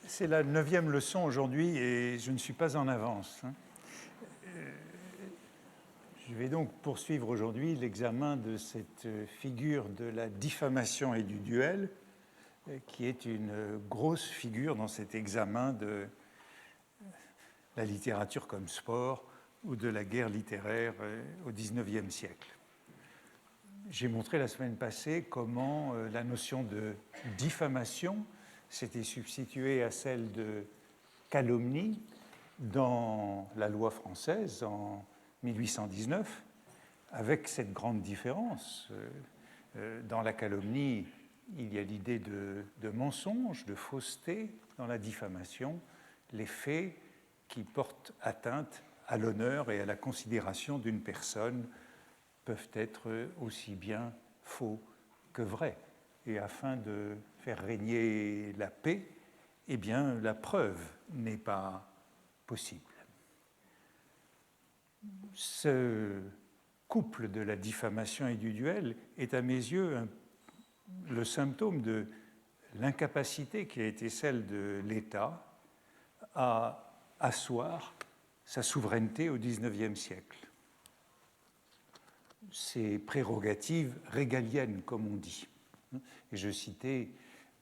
C'est la 9e leçon aujourd'hui et je ne suis pas en avance. Je vais donc poursuivre aujourd'hui l'examen de cette figure de la diffamation et du duel, qui est une grosse figure dans cet examen de la littérature comme sport ou de la guerre littéraire au XIXe siècle. J'ai montré la semaine passée comment la notion de diffamation s'était substituée à celle de calomnie dans la loi française en 1819, avec cette grande différence. Dans la calomnie, il y a l'idée de mensonge, de fausseté. Dans la diffamation, les faits qui portent atteinte à l'honneur et à la considération d'une personne peuvent être aussi bien faux que vrais. Et afin de faire régner la paix, eh bien, la preuve n'est pas possible. Ce couple de la diffamation et du duel est à mes yeux le symptôme de l'incapacité qui a été celle de l'État à asseoir sa souveraineté au XIXe siècle. Ses prérogatives régaliennes, comme on dit. Et je citais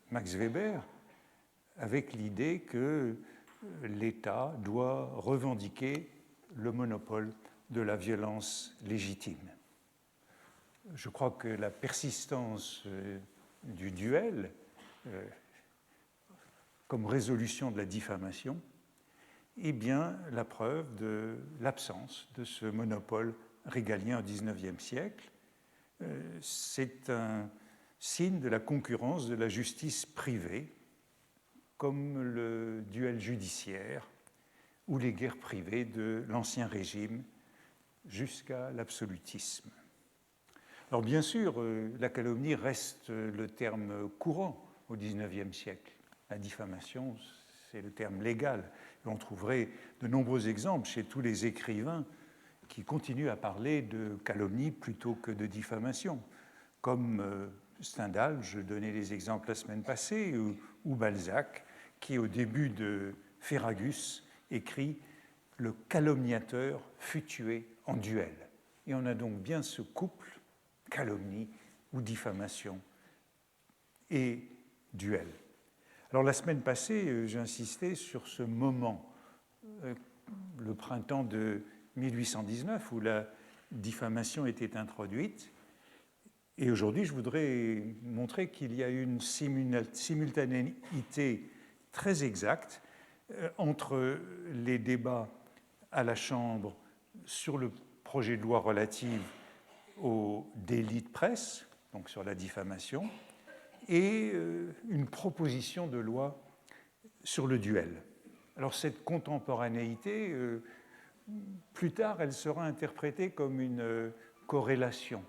Max Weber avec l'idée que l'État doit revendiquer le monopole de la violence légitime. Je crois que la persistance du duel comme résolution de la diffamation est bien la preuve de l'absence de ce monopole régalien au XIXe siècle. C'est un signe de la concurrence de la justice privée, comme le duel judiciaire ou les guerres privées de l'Ancien Régime jusqu'à l'absolutisme. Alors bien sûr, la calomnie reste le terme courant au XIXe siècle. La diffamation, c'est le terme légal. Et on trouverait de nombreux exemples chez tous les écrivains qui continuent à parler de calomnie plutôt que de diffamation, comme Stendhal, je donnais les exemples la semaine passée, ou Balzac, qui au début de Ferragus écrit « Le calomniateur fut tué en duel ». Et on a donc bien ce couple, calomnie ou diffamation et duel. Alors la semaine passée, j'ai insisté sur ce moment, le printemps de 1819, où la diffamation était introduite. Et aujourd'hui, je voudrais montrer qu'il y a une simultanéité très exacte entre les débats à la Chambre sur le projet de loi relatif au délit de presse, donc sur la diffamation, et une proposition de loi sur le duel. Alors cette contemporanéité, plus tard, elle sera interprétée comme une corrélation.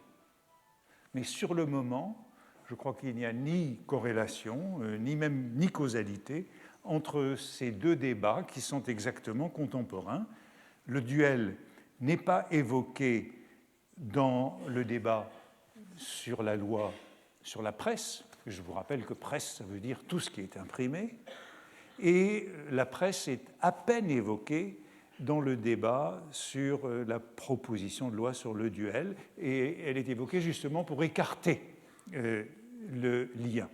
Mais sur le moment, je crois qu'il n'y a ni corrélation, ni causalité entre ces deux débats qui sont exactement contemporains. Le duel n'est pas évoqué dans le débat sur la loi sur la presse. Je vous rappelle que presse, ça veut dire tout ce qui est imprimé. Et la presse est à peine évoquée dans le débat sur la proposition de loi sur le duel, et elle est évoquée justement pour écarter le lien.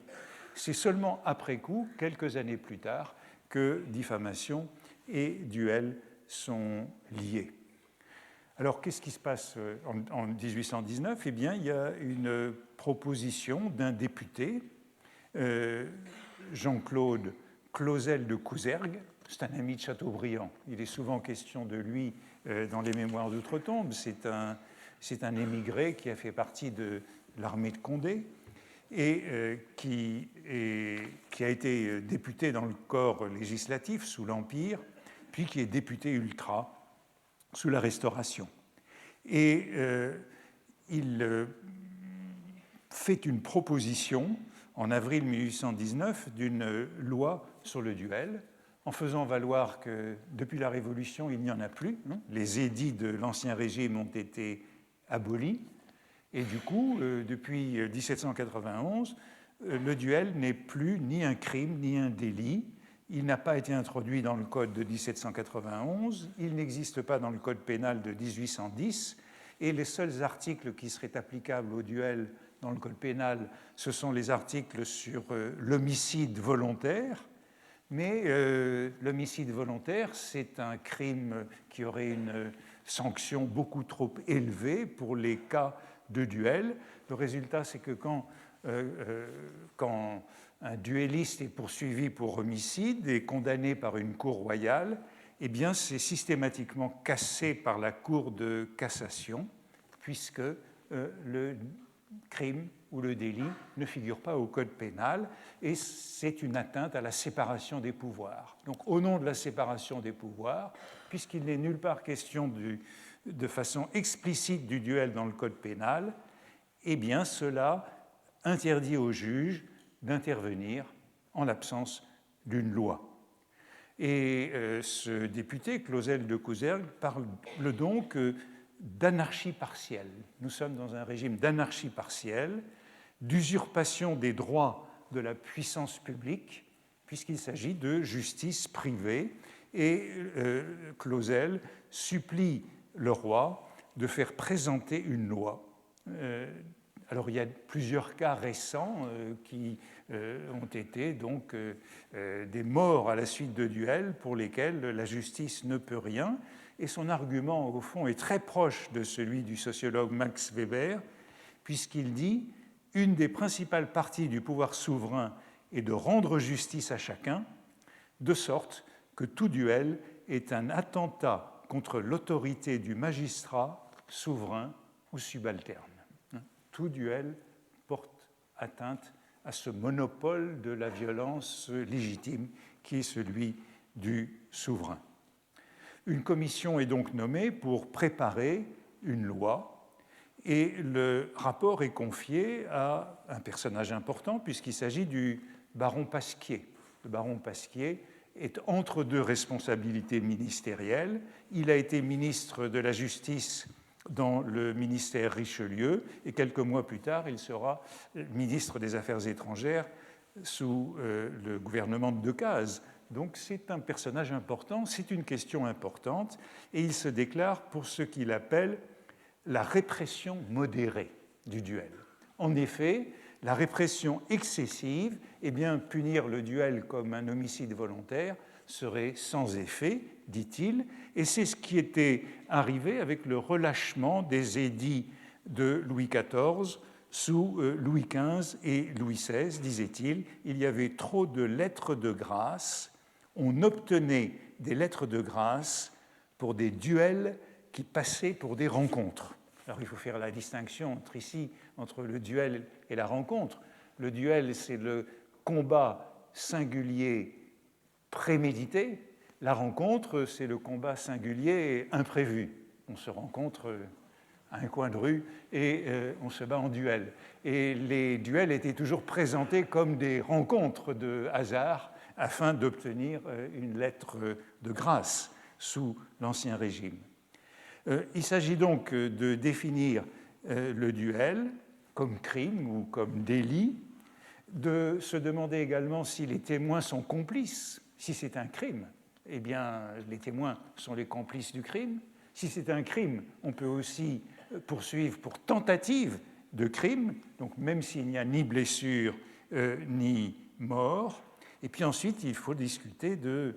C'est seulement après coup, quelques années plus tard, que diffamation et duel sont liés. Alors, qu'est-ce qui se passe en 1819 ? Eh bien, il y a une proposition d'un député, Jean-Claude Clausel de Couzergues. C'est un ami de Chateaubriand. Il est souvent question de lui dans les Mémoires d'Outre-Tombe. C'est un émigré qui a fait partie de l'armée de Condé et qui a été député dans le corps législatif sous l'Empire, puis qui est député ultra sous la Restauration. Et il fait une proposition en avril 1819 d'une loi sur le duel, en faisant valoir que depuis la Révolution, il n'y en a plus. Les édits de l'Ancien Régime ont été abolis. Et du coup, depuis 1791, le duel n'est plus ni un crime ni un délit, il n'a pas été introduit dans le Code de 1791, il n'existe pas dans le Code pénal de 1810, et les seuls articles qui seraient applicables au duel dans le Code pénal, ce sont les articles sur l'homicide volontaire. Mais l'homicide volontaire, c'est un crime qui aurait une sanction beaucoup trop élevée pour les cas de duel. Le résultat, c'est que quand un duelliste est poursuivi pour homicide et condamné par une cour royale, eh bien, c'est systématiquement cassé par la Cour de cassation, puisque le crime ou le délit ne figure pas au Code pénal, et c'est une atteinte à la séparation des pouvoirs. Donc, au nom de la séparation des pouvoirs, puisqu'il n'est nulle part question de façon explicite du duel dans le Code pénal, eh bien, cela interdit au juge d'intervenir en l'absence d'une loi. Et ce député, Clausel de Couzergues, parle donc d'anarchie partielle. Nous sommes dans un régime d'anarchie partielle, d'usurpation des droits de la puissance publique, puisqu'il s'agit de justice privée. Et Clausel supplie le roi de faire présenter une loi. Alors il y a plusieurs cas récents qui ont été donc des morts à la suite de duels pour lesquels la justice ne peut rien. Et son argument, au fond, est très proche de celui du sociologue Max Weber, puisqu'il dit « Une des principales parties du pouvoir souverain est de rendre justice à chacun, de sorte que tout duel est un attentat contre l'autorité du magistrat, souverain ou subalterne. » Tout duel porte atteinte à ce monopole de la violence légitime qui est celui du souverain. Une commission est donc nommée pour préparer une loi et le rapport est confié à un personnage important puisqu'il s'agit du baron Pasquier. Le baron Pasquier est entre deux responsabilités ministérielles. Il a été ministre de la Justice dans le ministère Richelieu et quelques mois plus tard, il sera ministre des Affaires étrangères sous le gouvernement de Decazes. Donc c'est un personnage important, c'est une question importante, et il se déclare pour ce qu'il appelle la répression modérée du duel. En effet, la répression excessive, eh bien, punir le duel comme un homicide volontaire serait sans effet, dit-il, et c'est ce qui était arrivé avec le relâchement des édits de Louis XIV sous Louis XV et Louis XVI, disait-il. Il y avait trop de lettres de grâce. On obtenait des lettres de grâce pour des duels qui passaient pour des rencontres. Alors il faut faire la distinction entre le duel et la rencontre. Le duel, c'est le combat singulier prémédité. La rencontre, c'est le combat singulier imprévu. On se rencontre à un coin de rue et on se bat en duel. Et les duels étaient toujours présentés comme des rencontres de hasard afin d'obtenir une lettre de grâce sous l'Ancien Régime. Il s'agit donc de définir le duel comme crime ou comme délit, de se demander également si les témoins sont complices. Si c'est un crime, eh bien, les témoins sont les complices du crime. Si c'est un crime, on peut aussi poursuivre pour tentative de crime, donc même s'il n'y a ni blessure ni mort. Et puis ensuite, il faut discuter de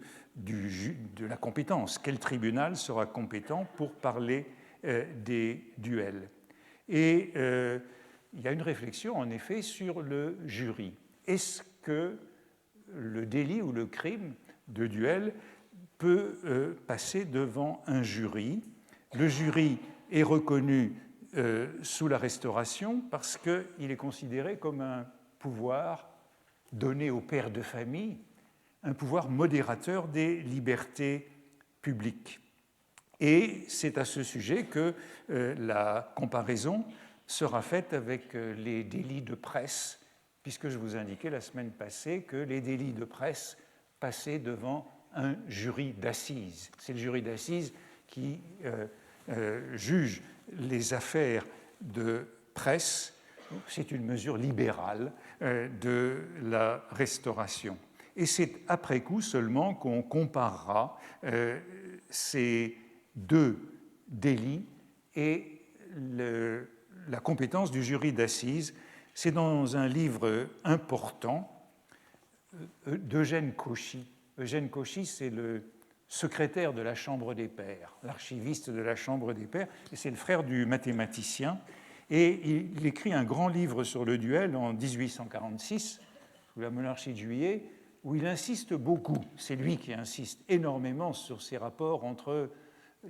la compétence. Quel tribunal sera compétent pour parler des duels? Et il y a une réflexion, en effet, sur le jury. Est-ce que le délit ou le crime de duel peut passer devant un jury? Le jury est reconnu sous la Restauration parce qu'il est considéré comme un pouvoir donné au père de famille, un pouvoir modérateur des libertés publiques. Et c'est à ce sujet que la comparaison sera faite avec les délits de presse, puisque je vous indiquais la semaine passée que les délits de presse passaient devant un jury d'assises. C'est le jury d'assises qui juge les affaires de presse. C'est une mesure libérale de la Restauration. et c'est après coup seulement qu'on comparera ces deux délits et la compétence du jury d'assises. C'est dans un livre important d'Eugène Cauchy. Eugène Cauchy, c'est le secrétaire de la Chambre des Pairs, l'archiviste de la Chambre des Pairs, et c'est le frère du mathématicien. Et il écrit un grand livre sur le duel en 1846, sous la monarchie de Juillet, où il insiste beaucoup, c'est lui qui insiste énormément sur ces rapports entre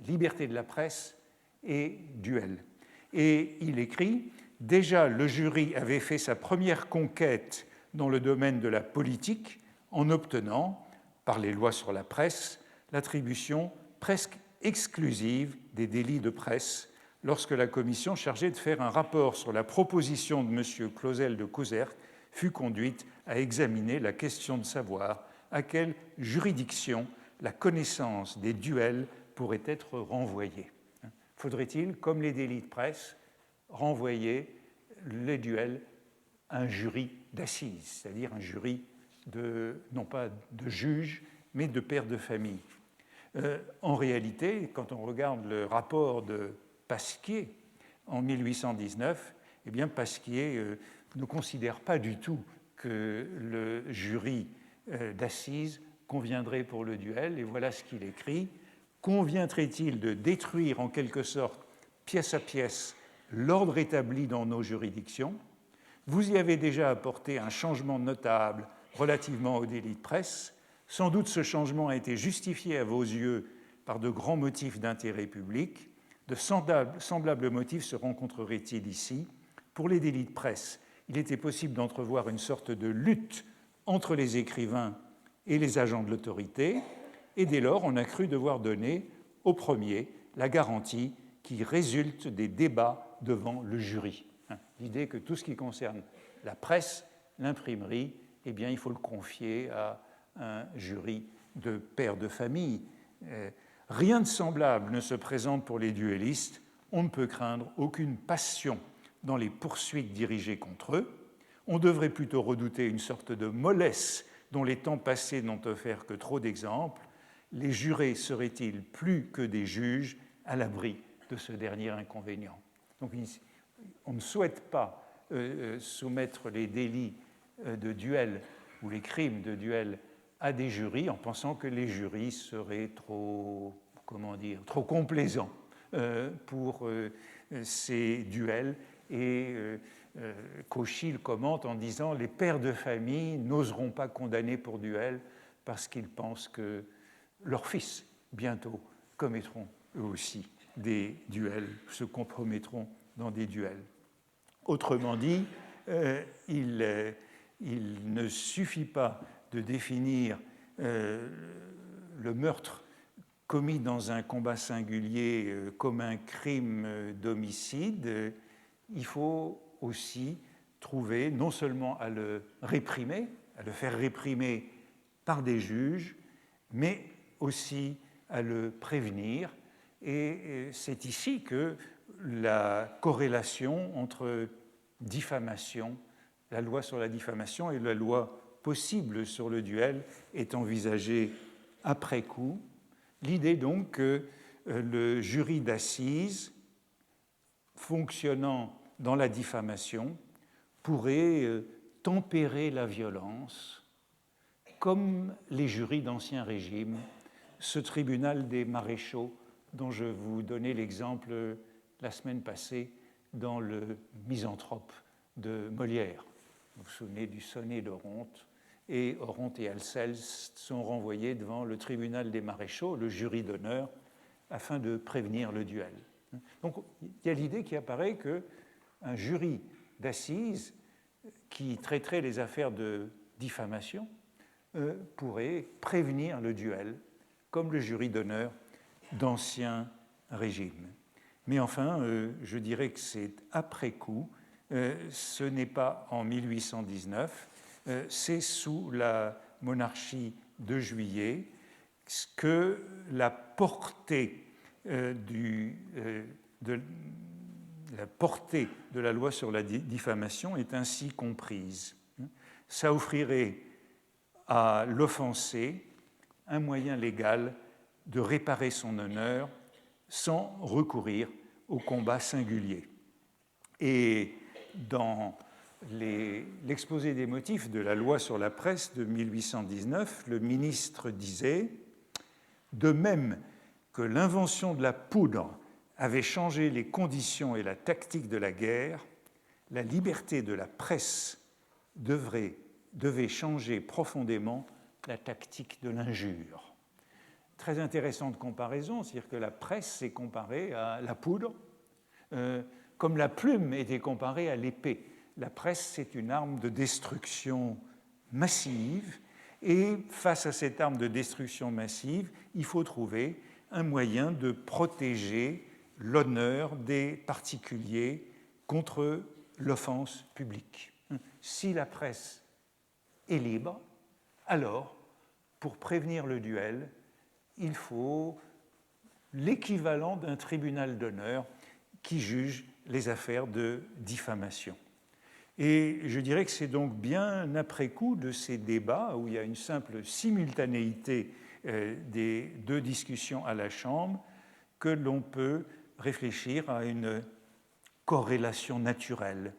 liberté de la presse et duel. Et il écrit « Déjà, le jury avait fait sa première conquête dans le domaine de la politique en obtenant, par les lois sur la presse, l'attribution presque exclusive des délits de presse lorsque la commission chargée de faire un rapport sur la proposition de M. Clausel de Couzerc fut conduite à examiner la question de savoir à quelle juridiction la connaissance des duels pourrait être renvoyée. Faudrait-il, comme les délits de presse, renvoyer les duels à un jury d'assises, c'est-à-dire un jury non pas de juges, mais de pères de famille. En réalité, quand on regarde le rapport de Pasquier en 1819, eh bien Pasquier ne considère pas du tout que le jury d'assises conviendrait pour le duel, et voilà ce qu'il écrit. Conviendrait-il de détruire en quelque sorte, pièce à pièce, l'ordre établi dans nos juridictions? Vous y avez déjà apporté un changement notable relativement au délit de presse. Sans doute ce changement a été justifié à vos yeux par de grands motifs d'intérêt public. De semblables motifs se rencontreraient-ils ici? Pour les délits de presse, il était possible d'entrevoir une sorte de lutte entre les écrivains et les agents de l'autorité, et dès lors, on a cru devoir donner au premier la garantie qui résulte des débats devant le jury. L'idée que tout ce qui concerne la presse, l'imprimerie, eh bien, il faut le confier à un jury de pères de famille. Rien de semblable ne se présente pour les duellistes. On ne peut craindre aucune passion dans les poursuites dirigées contre eux. On devrait plutôt redouter une sorte de mollesse dont les temps passés n'ont offert que trop d'exemples. Les jurés seraient-ils plus que des juges à l'abri de ce dernier inconvénient? Donc, on ne souhaite pas soumettre les délits de duel ou les crimes de duel à des jurys en pensant que les jurys seraient trop complaisants pour ces duels. Et Cauchy le commente en disant « Les pères de famille n'oseront pas condamner pour duel parce qu'ils pensent que leurs fils, bientôt, commettront eux aussi des duels, se compromettront dans des duels. » Autrement dit, il ne suffit pas de définir le meurtre commis dans un combat singulier comme un crime d'homicide. Il faut aussi trouver, non seulement à le réprimer, à le faire réprimer par des juges, mais aussi à le prévenir. Et c'est ici que la corrélation entre diffamation, la loi sur la diffamation et la loi possible sur le duel est envisagée après coup. L'idée donc que le jury d'assises fonctionnant dans la diffamation pourrait tempérer la violence comme les jurys d'Ancien Régime, ce tribunal des maréchaux dont je vous donnais l'exemple la semaine passée dans le Misanthrope de Molière. Vous vous souvenez du sonnet d'Oronte, et Oronte et Alceste sont renvoyés devant le tribunal des maréchaux, le jury d'honneur, afin de prévenir le duel. Donc il y a l'idée qui apparaît qu'un jury d'assises qui traiterait les affaires de diffamation pourrait prévenir le duel, comme le jury d'honneur d'Ancien Régime. Mais enfin, je dirais que c'est après coup, ce n'est pas en 1819, c'est sous la monarchie de Juillet que la portée de la loi sur la diffamation est ainsi comprise. Ça offrirait à l'offensé un moyen légal de réparer son honneur sans recourir au combat singulier. Et dans l'exposé des motifs de la loi sur la presse de 1819, le ministre disait « De même que l'invention de la poudre avait changé les conditions et la tactique de la guerre, la liberté de la presse devait changer profondément la tactique de l'injure. » Très intéressante comparaison, c'est-à-dire que la presse est comparée à la poudre, comme la plume était comparée à l'épée. La presse, c'est une arme de destruction massive, et face à cette arme de destruction massive, il faut trouver un moyen de protéger l'honneur des particuliers contre l'offense publique. Si la presse est libre, alors, pour prévenir le duel, il faut l'équivalent d'un tribunal d'honneur qui juge les affaires de diffamation. Et je dirais que c'est donc bien après coup de ces débats, où il y a une simple simultanéité des deux discussions à la Chambre, que l'on peut réfléchir à une corrélation naturelle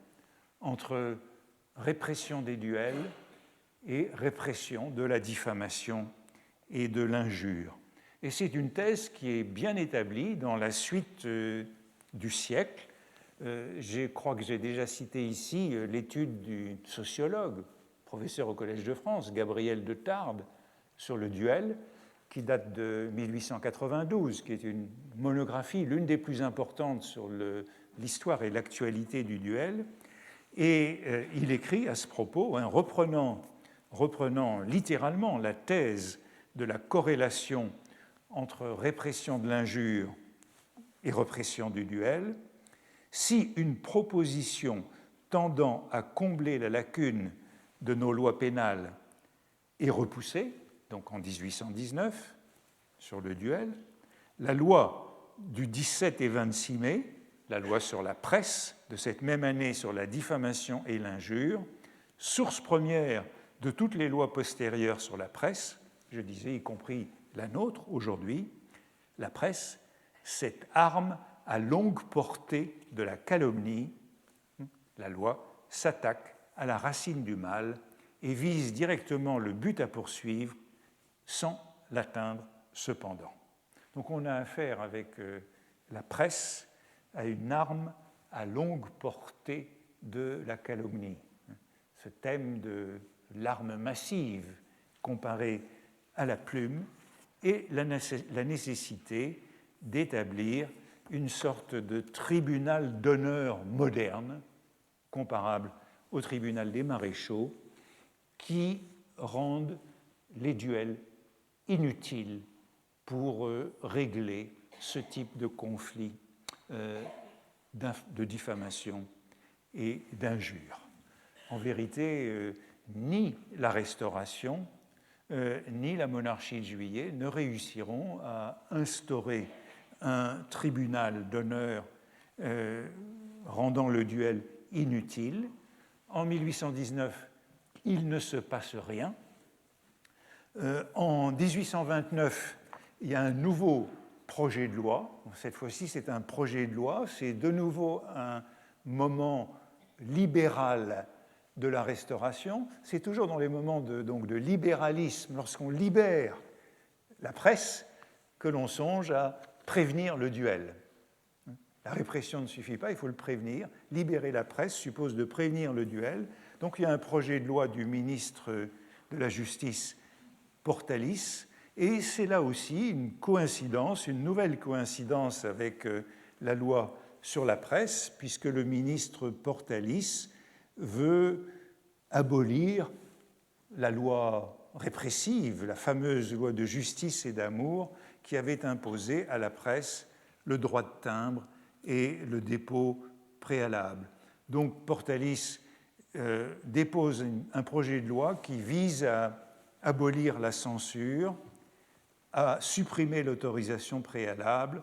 entre répression des duels et répression de la diffamation et de l'injure. Et c'est une thèse qui est bien établie dans la suite du siècle. Je crois que j'ai déjà cité ici l'étude du sociologue, professeur au Collège de France, Gabriel de Tarbes, sur le duel, qui date de 1892, qui est une monographie, l'une des plus importantes sur l'histoire et l'actualité du duel. Et il écrit à ce propos, reprenant littéralement la thèse de la corrélation entre répression de l'injure et répression du duel, si une proposition tendant à combler la lacune de nos lois pénales est repoussée, donc en 1819, sur le duel, la loi du 17 et 26 mai, la loi sur la presse de cette même année sur la diffamation et l'injure, source première de toutes les lois postérieures sur la presse, je disais y compris la nôtre aujourd'hui, la presse, cette arme à longue portée de la calomnie, la loi s'attaque à la racine du mal et vise directement le but à poursuivre sans l'atteindre cependant. Donc on a affaire avec la presse à une arme à longue portée de la calomnie. Ce thème de l'arme massive comparée à la plume et la nécessité d'établir une sorte de tribunal d'honneur moderne, comparable au tribunal des maréchaux, qui rendent les duels inutiles pour régler ce type de conflit de diffamation et d'injure. En vérité, ni la Restauration, ni la monarchie de Juillet ne réussiront à instaurer un tribunal d'honneur rendant le duel inutile. En 1819, il ne se passe rien. En 1829, il y a un nouveau projet de loi. Cette fois-ci, c'est un projet de loi. C'est de nouveau un moment libéral de la Restauration. C'est toujours dans les moments de libéralisme, lorsqu'on libère la presse, que l'on songe à prévenir le duel. La répression ne suffit pas, il faut le prévenir. Libérer la presse suppose de prévenir le duel. Donc il y a un projet de loi du ministre de la Justice, Portalis, et c'est là aussi une coïncidence, une nouvelle coïncidence avec la loi sur la presse, puisque le ministre Portalis veut abolir la loi répressive, la fameuse loi de justice et d'amour qui avait imposé à la presse le droit de timbre et le dépôt préalable. Donc Portalis dépose un projet de loi qui vise à abolir la censure, à supprimer l'autorisation préalable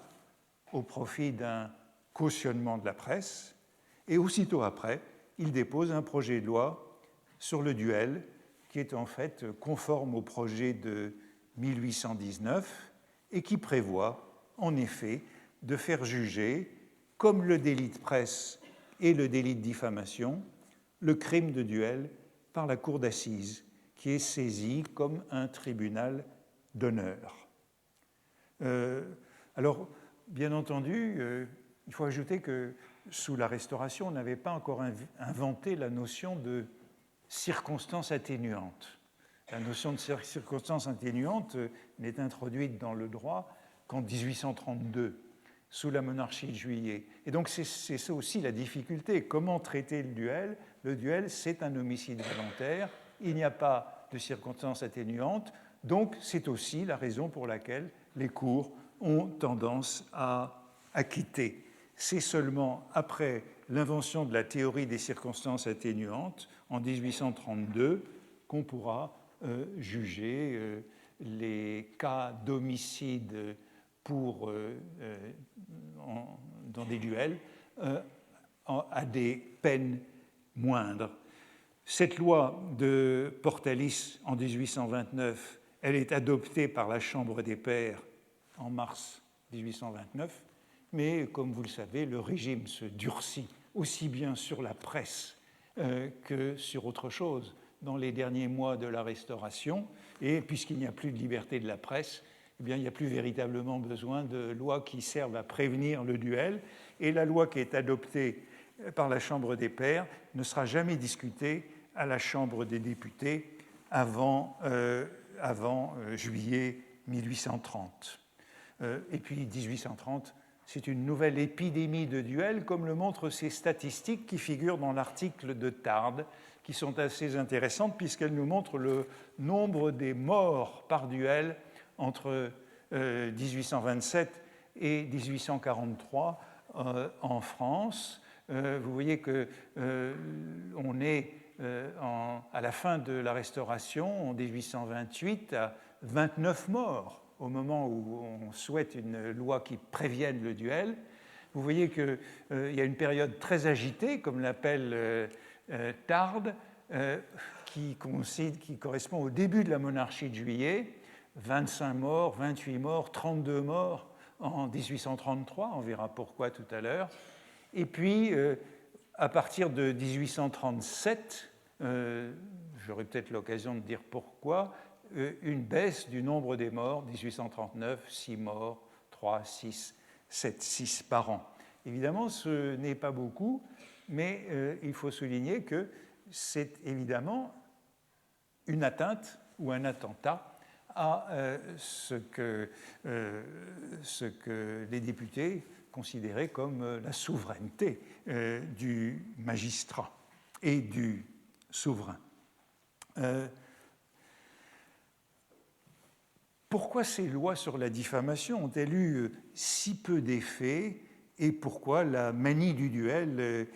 au profit d'un cautionnement de la presse, et aussitôt après, il dépose un projet de loi sur le duel qui est en fait conforme au projet de 1819 et qui prévoit en effet de faire juger, comme le délit de presse et le délit de diffamation, le crime de duel par la cour d'assises, qui est saisie comme un tribunal d'honneur. Alors, bien entendu, il faut ajouter que sous la Restauration, on n'avait pas encore inventé la notion de circonstance atténuante. La notion de circonstance atténuante n'est introduite dans le droit qu'en 1832, sous la monarchie de Juillet. Et donc c'est ça aussi la difficulté. Comment traiter le duel? Le duel, c'est un homicide volontaire. Il n'y a pas de circonstance atténuante. Donc c'est aussi la raison pour laquelle les cours ont tendance à acquitter. C'est seulement après l'invention de la théorie des circonstances atténuantes, en 1832, qu'on pourra juger les cas d'homicide dans des duels à des peines moindres. Cette loi de Portalis en 1829, elle est adoptée par la Chambre des Pairs en mars 1829, mais comme vous le savez, le régime se durcit aussi bien sur la presse que sur autre chose dans les derniers mois de la Restauration, et puisqu'il n'y a plus de liberté de la presse, eh bien, il n'y a plus véritablement besoin de lois qui servent à prévenir le duel, et la loi qui est adoptée par la Chambre des Pairs ne sera jamais discutée à la Chambre des députés avant juillet 1830. Et puis 1830, c'est une nouvelle épidémie de duels, comme le montrent ces statistiques qui figurent dans l'article de Tarde, qui sont assez intéressantes puisqu'elles nous montrent le nombre des morts par duel entre 1827 et 1843 en France. Vous voyez qu'on est à la fin de la Restauration, en 1828, à 29 morts au moment où on souhaite une loi qui prévienne le duel. Vous voyez qu'il y a une période très agitée, comme l'appelle Tarde, qui correspond au début de la monarchie de Juillet, 25 morts, 28 morts, 32 morts en 1833, on verra pourquoi tout à l'heure. Et puis, à partir de 1837, j'aurai peut-être l'occasion de dire pourquoi, une baisse du nombre des morts, 1839, 6 morts, 3, 6, 7, 6 par an. Évidemment, ce n'est pas beaucoup, mais il faut souligner que c'est évidemment une atteinte ou un attentat à ce que les députés considéraient comme la souveraineté du magistrat et du souverain. Pourquoi ces lois sur la diffamation ont-elles eu si peu d'effets et pourquoi la manie du duel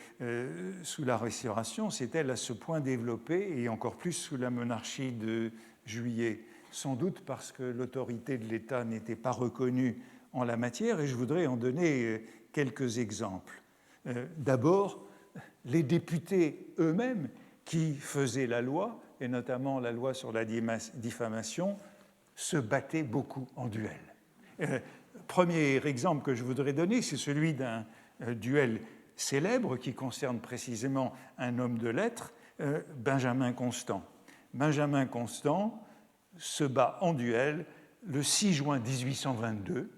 sous la Restauration s'est-elle à ce point développée et encore plus sous la monarchie de Juillet? Sans doute parce que l'autorité de l'État n'était pas reconnue en la matière, et je voudrais en donner quelques exemples. D'abord, les députés eux-mêmes qui faisaient la loi, et notamment la loi sur la diffamation, se battaient beaucoup en duel. Premier exemple que je voudrais donner, c'est celui d'un duel célèbre qui concerne précisément un homme de lettres, Benjamin Constant. Benjamin Constant se bat en duel le 6 juin 1822.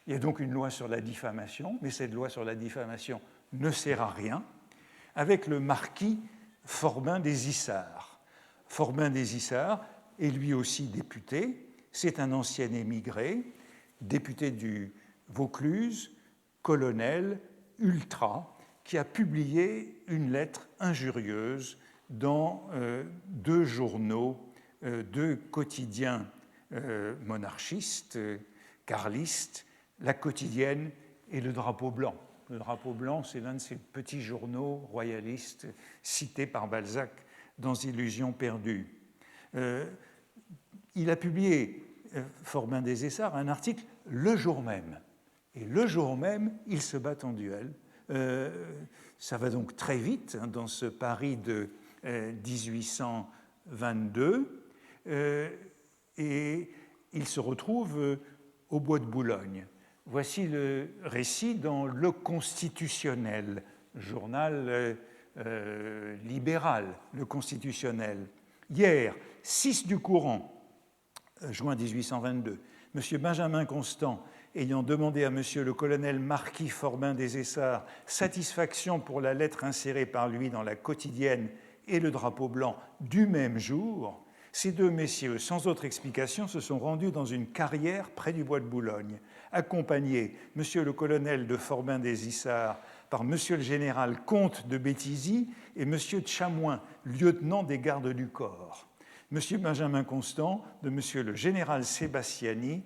Il y a donc une loi sur la diffamation, mais cette loi sur la diffamation ne sert à rien, avec le marquis Forbin des Issards. Forbin des Issards est lui aussi député. C'est un ancien émigré, député du Vaucluse, colonel, ultra, qui a publié une lettre injurieuse dans deux journaux, deux quotidiens monarchistes, carlistes, La Quotidienne et Le Drapeau Blanc. Le Drapeau Blanc, c'est l'un de ces petits journaux royalistes cités par Balzac dans Illusions perdues. Il a publié, Forbin des Issards, un article le jour même. Et le jour même, ils se battent en duel. Ça va donc très vite dans ce Paris de 1829. 1822, et il se retrouve au bois de Boulogne. Voici le récit dans Le Constitutionnel, journal libéral, Le Constitutionnel. Hier, 6 du courant, juin 1822, M. Benjamin Constant, ayant demandé à M. le colonel Marquis Forbin des Essarts satisfaction pour la lettre insérée par lui dans la quotidienne et le drapeau blanc du même jour, ces deux messieurs, sans autre explication, se sont rendus dans une carrière près du bois de Boulogne, accompagnés, M. le colonel de Forbin des Essarts, par M. le général comte de Béthisy et M. de Chamoin, lieutenant des gardes du corps, M. Benjamin Constant, de M. le général Sébastiani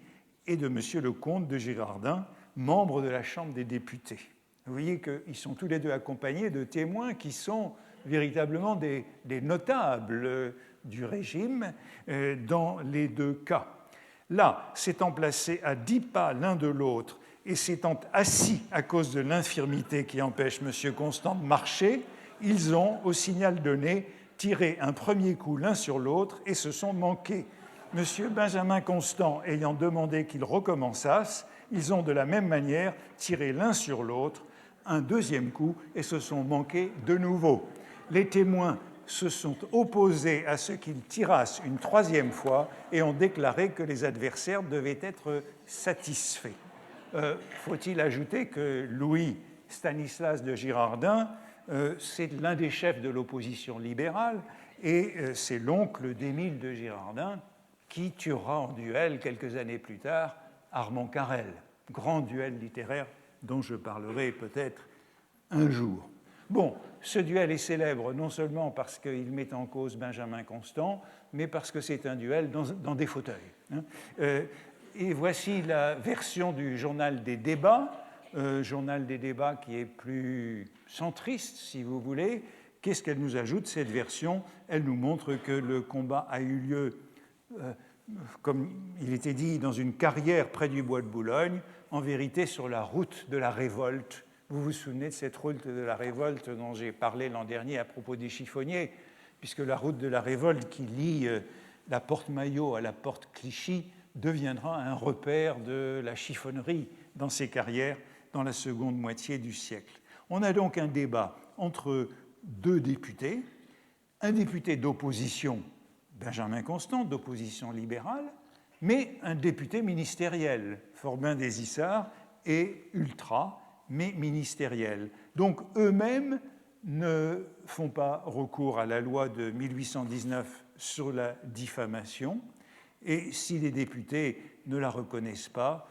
et de M. le comte de Girardin, membre de la Chambre des députés. Vous voyez qu'ils sont tous les deux accompagnés de témoins qui sont véritablement des notables du régime dans les deux cas. Là, s'étant placés à 10 pas l'un de l'autre et s'étant assis à cause de l'infirmité qui empêche M. Constant de marcher, ils ont, au signal donné, tiré un premier coup l'un sur l'autre et se sont manqués. M. Benjamin Constant ayant demandé qu'ils recommençassent, ils ont de la même manière tiré l'un sur l'autre un deuxième coup et se sont manqués de nouveau. Les témoins se sont opposés à ce qu'ils tirassent une troisième fois et ont déclaré que les adversaires devaient être satisfaits. Faut-il ajouter que Louis Stanislas de Girardin, c'est l'un des chefs de l'opposition libérale et c'est l'oncle d'Émile de Girardin qui tuera en duel quelques années plus tard Armand Carrel, grand duel littéraire dont je parlerai peut-être un jour. Bon, ce duel est célèbre non seulement parce qu'il met en cause Benjamin Constant, mais parce que c'est un duel dans des fauteuils. Et voici la version du journal des débats, journal des débats qui est plus centriste, si vous voulez. Qu'est-ce qu'elle nous ajoute, cette version? Elle nous montre que le combat a eu lieu, comme il était dit, dans une carrière près du bois de Boulogne, en vérité sur la route de la révolte. Vous vous souvenez de cette route de la révolte dont j'ai parlé l'an dernier à propos des chiffonniers, puisque la route de la révolte qui lie la porte Maillot à la porte Clichy deviendra un repère de la chiffonnerie dans ces carrières dans la seconde moitié du siècle. On a donc un débat entre deux députés, un député d'opposition, Benjamin Constant, d'opposition libérale, mais un député ministériel, Forbin des Essarts, et ultra, mais ministériel. Donc eux-mêmes ne font pas recours à la loi de 1819 sur la diffamation, et si les députés ne la reconnaissent pas,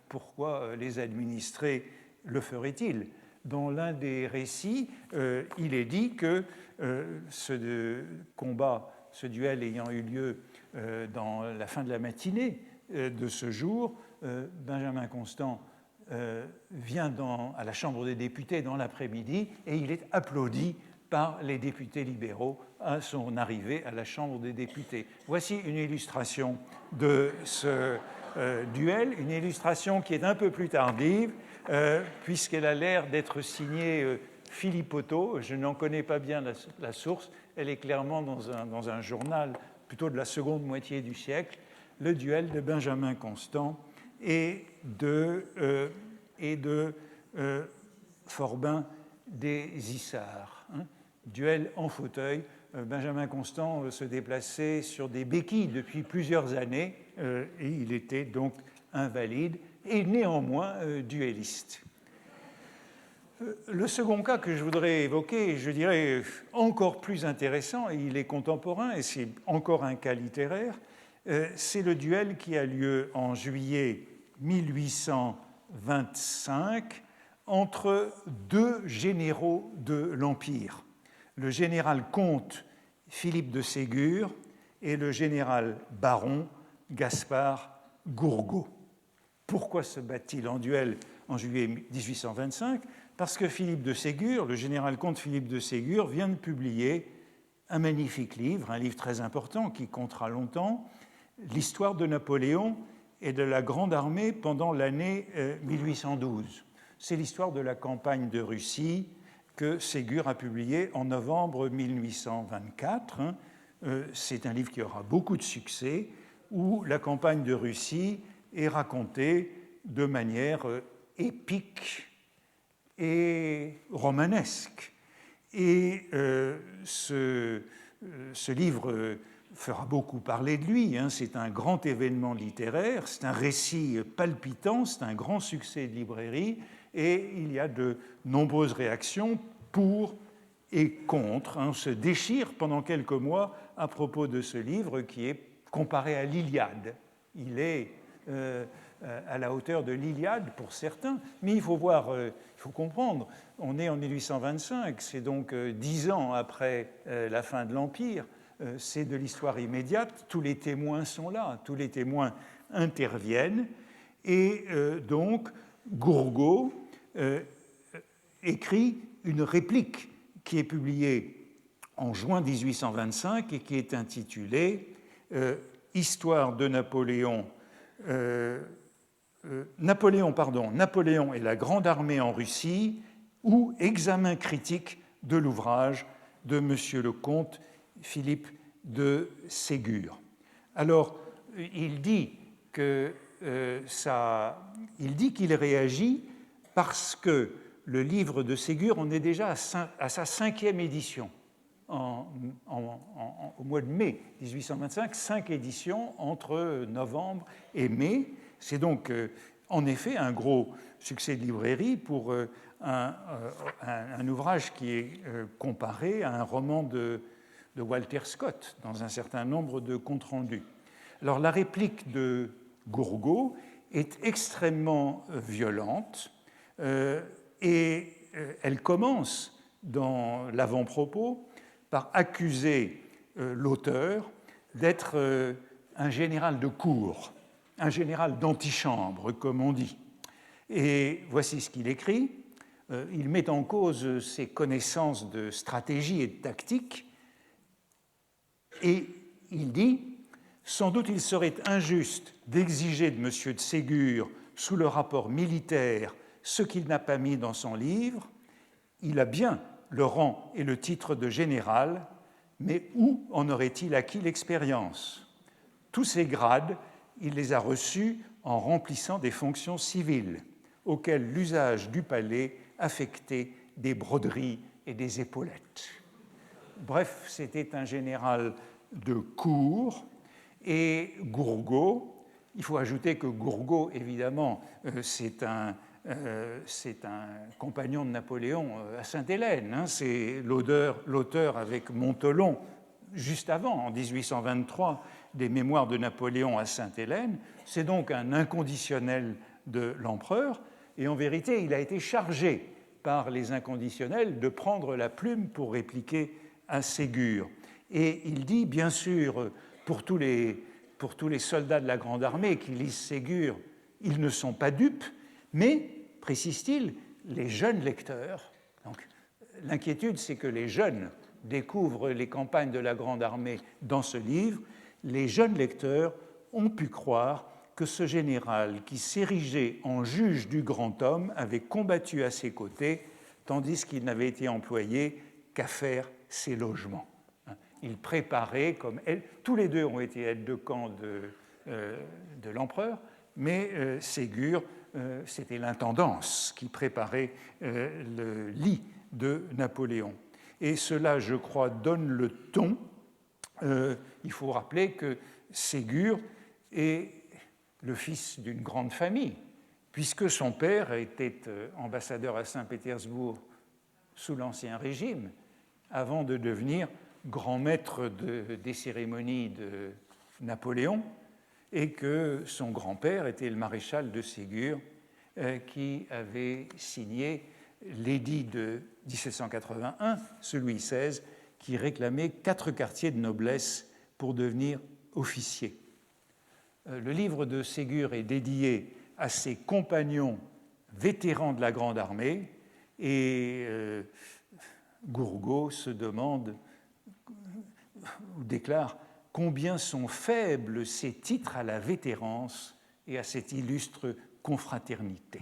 pourquoi les administrés le feraient-ils? Dans l'un des récits, il est dit que ce combat, ce duel ayant eu lieu dans la fin de la matinée de ce jour, Benjamin Constant vient à la Chambre des députés dans l'après-midi et il est applaudi par les députés libéraux à son arrivée à la Chambre des députés. Voici une illustration de ce duel, une illustration qui est un peu plus tardive, puisqu'elle a l'air d'être signée Philippe Otto. Je n'en connais pas bien la source. Elle est clairement dans un journal plutôt de la seconde moitié du siècle, le duel de Benjamin Constant et de Forbin des Essarts. Duel en fauteuil. Benjamin Constant se déplaçait sur des béquilles depuis plusieurs années et il était donc invalide et néanmoins duelliste. Le second cas que je voudrais évoquer, je dirais encore plus intéressant, et il est contemporain et c'est encore un cas littéraire, c'est le duel qui a lieu en juillet 1825 entre deux généraux de l'Empire, le général comte Philippe de Ségur et le général baron Gaspard Gourgaud. Pourquoi se bat-il en duel en juillet 1825 ? Parce que Philippe de Ségur, le général comte Philippe de Ségur, vient de publier un magnifique livre, un livre très important qui comptera longtemps, l'histoire de Napoléon et de la Grande Armée pendant l'année 1812. C'est l'histoire de la campagne de Russie que Ségur a publiée en novembre 1824. c'est un livre qui aura beaucoup de succès, où la campagne de Russie est racontée de manière épique et romanesque. Et ce livre fera beaucoup parler de lui. C'est un grand événement littéraire, c'est un récit palpitant, c'est un grand succès de librairie, et il y a de nombreuses réactions pour et contre. On se déchire pendant quelques mois à propos de ce livre qui est comparé à l'Iliade. Il est à la hauteur de l'Iliade pour certains, mais il faut comprendre, on est en 1825, c'est donc 10 ans après la fin de l'Empire, c'est de l'histoire immédiate, tous les témoins sont là, tous les témoins interviennent, et donc Gourgaud écrit une réplique qui est publiée en juin 1825 et qui est intitulée Histoire de Napoléon. Napoléon et la Grande Armée en Russie, ou examen critique de l'ouvrage de M. le comte Philippe de Ségur. Alors, il dit qu'il réagit parce que le livre de Ségur, on est déjà à sa 5e édition. Au mois de mai 1825, 5 éditions entre novembre et mai. C'est donc en effet un gros succès de librairie pour un ouvrage qui est comparé à un roman de Walter Scott dans un certain nombre de comptes rendus. Alors la réplique de Gourgaud est extrêmement violente et elle commence dans l'avant-propos par accuser l'auteur d'être un général de cour, un général d'antichambre, comme on dit. Et voici ce qu'il écrit. Il met en cause ses connaissances de stratégie et de tactique, et il dit « Sans doute il serait injuste d'exiger de M. de Ségur, sous le rapport militaire, ce qu'il n'a pas mis dans son livre. Il a bien le rang et le titre de général, mais où en aurait-il acquis l'expérience? Tous ces grades, il les a reçus en remplissant des fonctions civiles, auxquelles l'usage du palais affectait des broderies et des épaulettes. » Bref, c'était un général de cour, et Gourgaud, il faut ajouter que Gourgaud, évidemment, c'est un compagnon de Napoléon à Sainte-Hélène. C'est l'auteur avec Montelon, juste avant, en 1823, des Mémoires de Napoléon à Sainte-Hélène. C'est donc un inconditionnel de l'empereur. Et en vérité, il a été chargé par les inconditionnels de prendre la plume pour répliquer à Ségur. Et il dit, bien sûr, pour tous les soldats de la Grande Armée qui lisent Ségur, ils ne sont pas dupes, mais, précise-t-il, les jeunes lecteurs, donc l'inquiétude c'est que les jeunes découvrent les campagnes de la Grande Armée dans ce livre, les jeunes lecteurs ont pu croire que ce général qui s'érigeait en juge du grand homme avait combattu à ses côtés, tandis qu'il n'avait été employé qu'à faire ses logements. Il préparait, comme elle, tous les deux ont été aides de camp de l'empereur, mais Ségur, c'était l'intendance qui préparait le lit de Napoléon. Et cela, je crois, donne le ton. Il faut rappeler que Ségur est le fils d'une grande famille, puisque son père était ambassadeur à Saint-Pétersbourg sous l'Ancien Régime, avant de devenir grand maître des cérémonies de Napoléon, et que son grand-père était le maréchal de Ségur qui avait signé l'édit de 1781, ce Louis XVI, qui réclamait 4 quartiers de noblesse pour devenir officier. Le livre de Ségur est dédié à ses compagnons vétérans de la Grande Armée, et Gourgaud se demande ou déclare combien sont faibles ces titres à la vétérance et à cette illustre confraternité.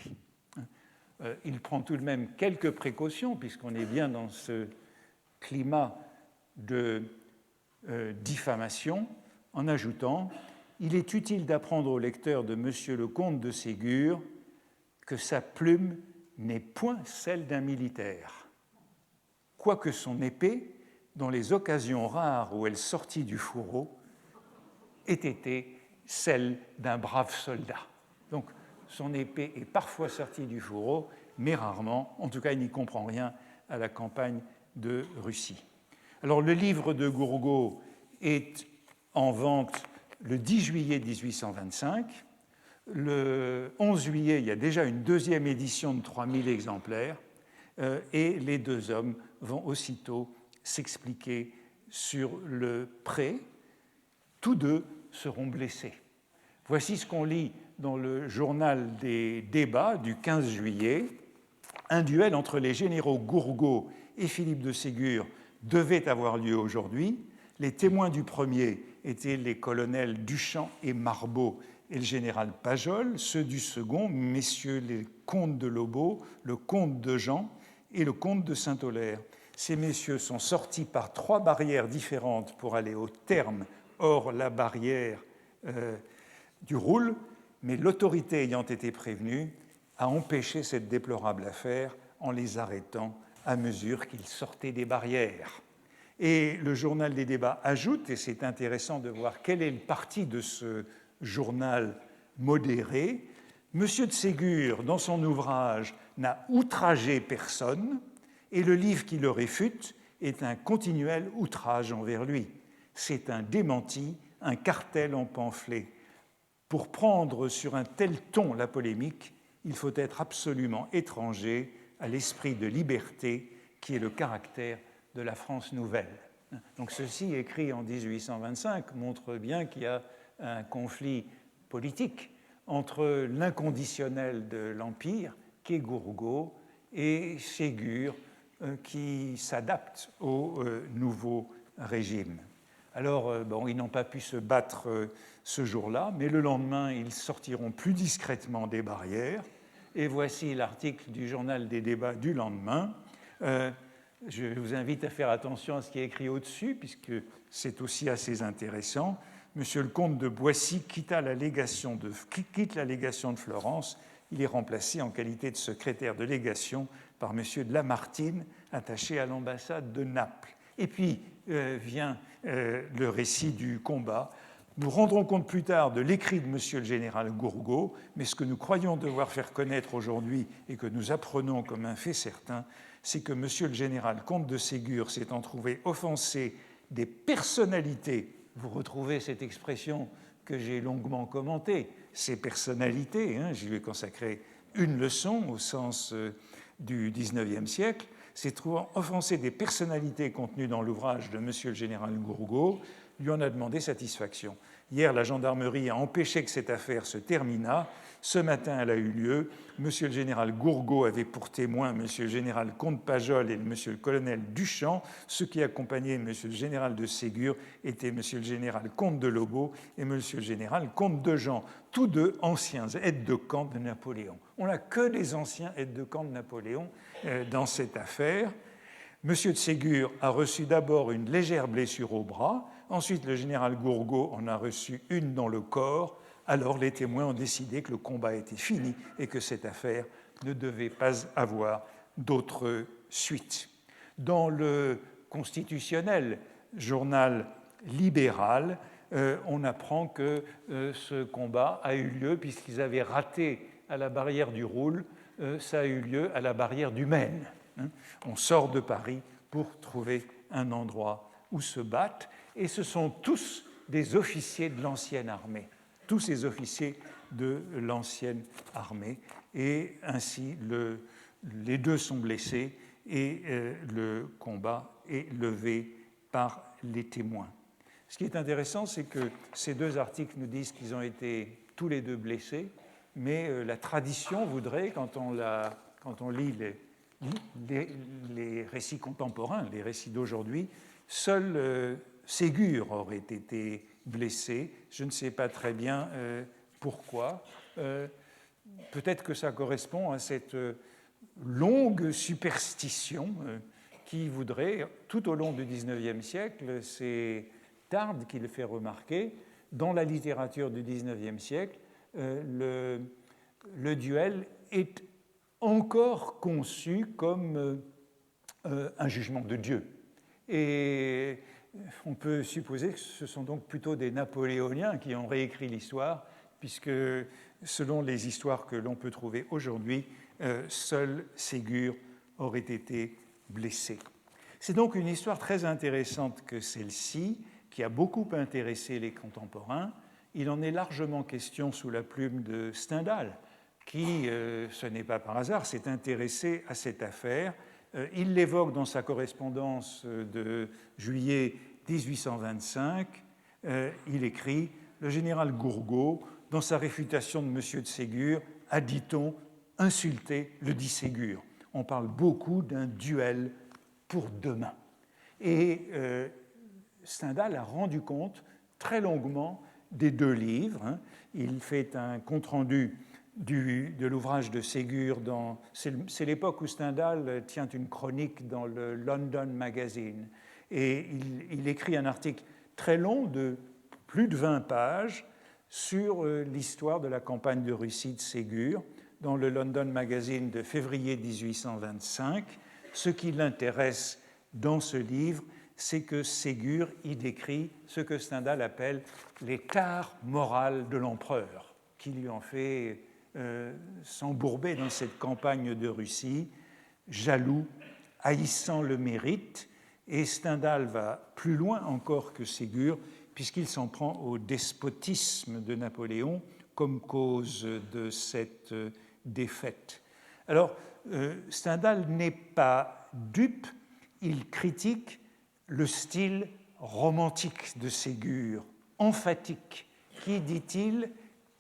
Il prend tout de même quelques précautions, puisqu'on est bien dans ce climat de diffamation en ajoutant « Il est utile d'apprendre au lecteur de Monsieur le comte de Ségur que sa plume n'est point celle d'un militaire, quoique son épée, dans les occasions rares où elle sortit du fourreau, ait été celle d'un brave soldat. » Donc, son épée est parfois sortie du fourreau, mais rarement. En tout cas, il n'y comprend rien à la campagne de Russie. Alors, le livre de Gourgaud est en vente le 10 juillet 1825. Le 11 juillet, il y a déjà une deuxième édition de 3000 exemplaires, et les deux hommes vont aussitôt s'expliquer sur le prêt. Tous deux seront blessés. Voici ce qu'on lit dans le journal des débats du 15 juillet. Un duel entre les généraux Gourgaud et Philippe de Ségur devait avoir lieu aujourd'hui. Les témoins du premier étaient les colonels Duchamp et Marbeau et le général Pajol, ceux du second, messieurs les comtes de Lobau, le comte de Jean et le comte de Saint-Aulaire. Ces messieurs sont sortis par 3 barrières différentes pour aller au terme, hors la barrière du Roule, mais l'autorité ayant été prévenue a empêché cette déplorable affaire en les arrêtant à mesure qu'ils sortaient des barrières. Et le journal des débats ajoute, et c'est intéressant de voir quel est le parti de ce journal modéré, Monsieur de Ségur, dans son ouvrage, n'a outragé personne, et le livre qui le réfute est un continuel outrage envers lui. C'est un démenti, un cartel en pamphlet. Pour prendre sur un tel ton la polémique, il faut être absolument étranger à l'esprit de liberté qui est le caractère de la France nouvelle. Donc ceci, écrit en 1825, montre bien qu'il y a un conflit politique entre l'inconditionnel de l'Empire, qui est Gourgaud, et Ségur, qui s'adapte au nouveau régime. Alors, ils n'ont pas pu se battre ce jour-là, mais le lendemain, ils sortiront plus discrètement des barrières. Et voici l'article du journal des débats du lendemain. Je vous invite à faire attention à ce qui est écrit au-dessus, puisque c'est aussi assez intéressant. Monsieur le comte de Boissy quitte la légation de Florence. Il est remplacé en qualité de secrétaire de légation par monsieur de Lamartine, attaché à l'ambassade de Naples. Et puis vient le récit du combat. Nous rendrons compte plus tard de l'écrit de monsieur le général Gourgaud, mais ce que nous croyons devoir faire connaître aujourd'hui et que nous apprenons comme un fait certain, c'est que monsieur le général comte de Ségur s'étant trouvé offensé des personnalités, vous retrouvez cette expression que j'ai longuement commentée, ces personnalités, je lui ai consacré une leçon au sens du XIXe siècle, s'est trouvé offensé des personnalités contenues dans l'ouvrage de monsieur le général Gourgaud, lui en a demandé satisfaction. Hier, la gendarmerie a empêché que cette affaire se terminât. Ce matin, elle a eu lieu. Monsieur le général Gourgaud avait pour témoin monsieur le général comte Pajol et monsieur le colonel Duchamp. Ceux qui accompagnaient monsieur le général de Ségur étaient monsieur le général comte de Lobau et monsieur le général comte de Jean, tous deux anciens aides de camp de Napoléon. On n'a que des anciens aides de camp de Napoléon dans cette affaire. Monsieur de Ségur a reçu d'abord une légère blessure au bras, ensuite le général Gourgaud en a reçu une dans le corps. Alors les témoins ont décidé que le combat était fini et que cette affaire ne devait pas avoir d'autre suite. Dans le constitutionnel journal libéral, on apprend que ce combat a eu lieu, puisqu'ils avaient raté à la barrière du Roule, ça a eu lieu à la barrière du Maine. On sort de Paris pour trouver un endroit où se battre, et ce sont tous des officiers de l'ancienne armée, tous ces officiers de l'ancienne armée, et ainsi les deux sont blessés et le combat est levé par les témoins. Ce qui est intéressant, c'est que ces deux articles nous disent qu'ils ont été tous les deux blessés, mais la tradition voudrait, quand on lit les récits contemporains, les récits d'aujourd'hui, seul Ségur aurait été blessé. Je ne sais pas très bien pourquoi. Peut-être que ça correspond à cette longue superstition qui voudrait, tout au long du XIXe siècle, ces Tard qui le fait remarquer, dans la littérature du XIXe siècle, le duel est encore conçu comme un jugement de Dieu. Et on peut supposer que ce sont donc plutôt des Napoléoniens qui ont réécrit l'histoire, puisque selon les histoires que l'on peut trouver aujourd'hui, seul Ségur aurait été blessé. C'est donc une histoire très intéressante que celle-ci, qui a beaucoup intéressé les contemporains. Il en est largement question sous la plume de Stendhal, qui, ce n'est pas par hasard, s'est intéressé à cette affaire. Il l'évoque dans sa correspondance de juillet 1825. Il écrit « Le général Gourgaud, dans sa réfutation de M. de Ségur, a, dit-on, insulté le dit Ségur. On parle beaucoup d'un duel pour demain. » Et Stendhal a rendu compte très longuement des deux livres. Il fait un compte-rendu de l'ouvrage de Ségur. C'est l'époque où Stendhal tient une chronique dans le London Magazine. Et il écrit un article très long de plus de 20 pages sur l'histoire de la campagne de Russie de Ségur dans le London Magazine de février 1825. Ce qui l'intéresse dans ce livre, c'est que Ségur y décrit ce que Stendhal appelle les tares morales de l'empereur, qui lui ont fait s'embourber dans cette campagne de Russie, jaloux, haïssant le mérite, et Stendhal va plus loin encore que Ségur, puisqu'il s'en prend au despotisme de Napoléon comme cause de cette défaite. Alors, Stendhal n'est pas dupe, il critique le style romantique de Ségur, emphatique, qui, dit-il,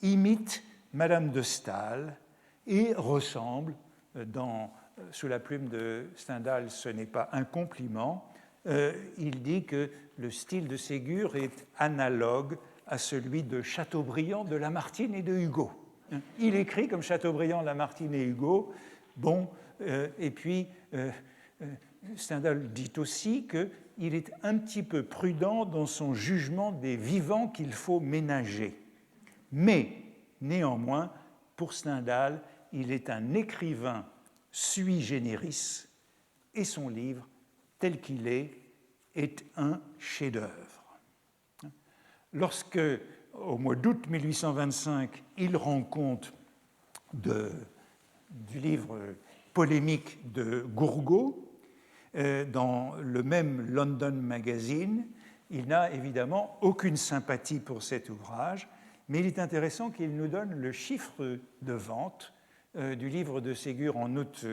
imite Madame de Staël et ressemble, sous la plume de Stendhal, ce n'est pas un compliment, il dit que le style de Ségur est analogue à celui de Chateaubriand, de Lamartine et de Hugo. Il écrit comme Chateaubriand, Lamartine et Hugo. Bon, et puis Stendhal dit aussi qu'il est un petit peu prudent dans son jugement des vivants qu'il faut ménager. Mais, néanmoins, pour Stendhal, il est un écrivain sui generis et son livre, tel qu'il est un chef-d'œuvre. Lorsque, au mois d'août 1825, il rend compte du livre polémique de Gourgaud, dans le même London Magazine, il n'a évidemment aucune sympathie pour cet ouvrage, mais il est intéressant qu'il nous donne le chiffre de vente du livre de Ségur en août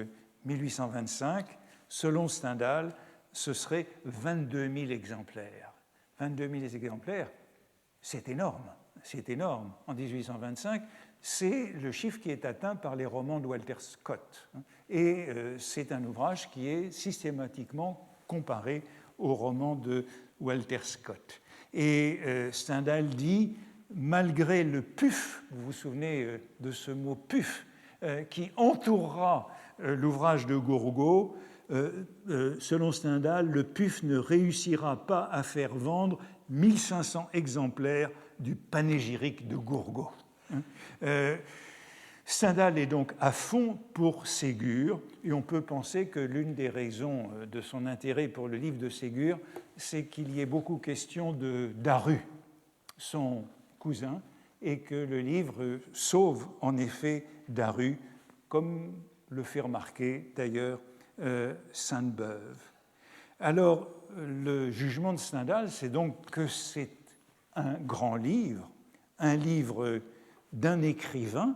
1825. Selon Stendhal, ce serait 22 000 exemplaires. 22 000 exemplaires, c'est énorme. C'est énorme. En 1825, c'est le chiffre qui est atteint par les romans de Walter Scott. Et c'est un ouvrage qui est systématiquement comparé aux romans de Walter Scott. Et Stendhal dit, malgré le puf, vous vous souvenez de ce mot puf, qui entourera l'ouvrage de Gourgaud, selon Stendhal, le puf ne réussira pas à faire vendre 1500 exemplaires du panégyrique de Gourgaud. Stendhal est donc à fond pour Ségur, et on peut penser que l'une des raisons de son intérêt pour le livre de Ségur, c'est qu'il y ait beaucoup question de Daru, son cousin, et que le livre sauve en effet Daru, comme le fait remarquer d'ailleurs Sainte-Beuve. Alors, le jugement de Stendhal, c'est donc que c'est un grand livre, un livre d'un écrivain,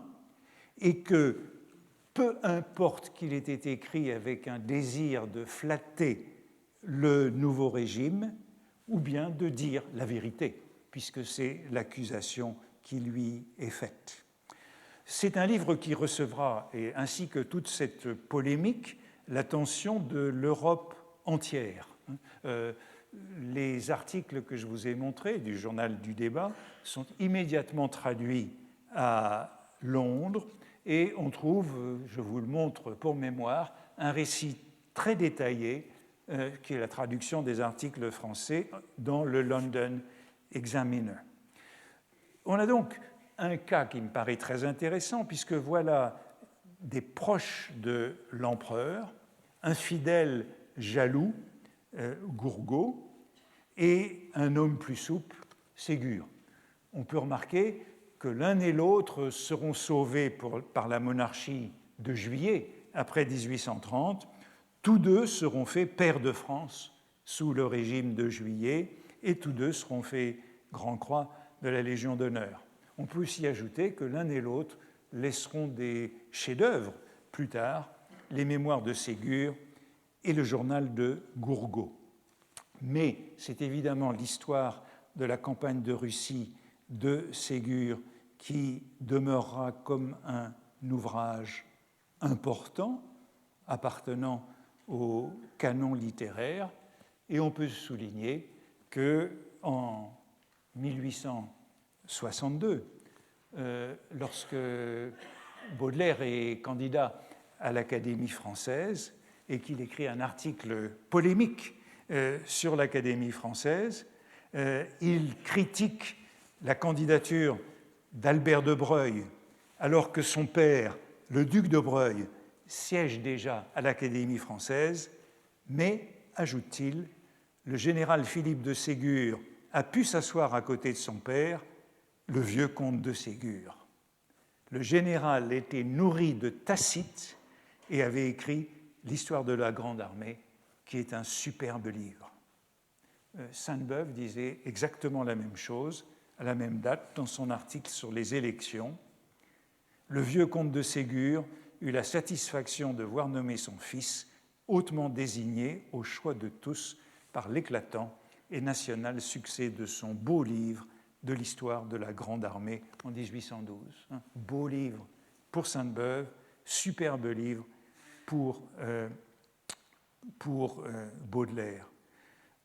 et que peu importe qu'il ait été écrit avec un désir de flatter le nouveau régime, ou bien de dire la vérité, puisque c'est l'accusation qui lui est faite. C'est un livre qui recevra, et ainsi que toute cette polémique, l'attention de l'Europe entière. Les articles que je vous ai montrés du journal du débat sont immédiatement traduits à Londres et on trouve, je vous le montre pour mémoire, un récit très détaillé qui est la traduction des articles français dans le London Examiner. On a donc un cas qui me paraît très intéressant, puisque voilà des proches de l'empereur, un fidèle jaloux, Gourgaud, et un homme plus souple, Ségur. On peut remarquer que l'un et l'autre seront sauvés par la monarchie de Juillet après 1830. Tous deux seront faits pairs de France sous le régime de Juillet et tous deux seront faits Grand-Croix de la Légion d'honneur. On peut aussi ajouter que l'un et l'autre laisseront des chefs-d'œuvre plus tard, les mémoires de Ségur et le journal de Gourgaud. Mais c'est évidemment l'histoire de la campagne de Russie de Ségur qui demeurera comme un ouvrage important appartenant au canon littéraire, et on peut souligner qu'en 1862, lorsque Baudelaire est candidat à l'Académie française et qu'il écrit un article polémique sur l'Académie française, il critique la candidature d'Albert de Breuil, alors que son père, le duc de Breuil, siège déjà à l'Académie française, mais, ajoute-t-il, le général Philippe de Ségur a pu s'asseoir à côté de son père, le vieux comte de Ségur. Le général était nourri de Tacite et avait écrit l'histoire de la Grande Armée, qui est un superbe livre. Sainte-Beuve disait exactement la même chose, à la même date, dans son article sur les élections. Le vieux comte de Ségur eut la satisfaction de voir nommer son fils, hautement désigné au choix de tous par l'éclatant et national succès de son beau livre de l'histoire de la Grande Armée en 1812. Beau livre pour Sainte-Beuve, superbe livre pour Baudelaire.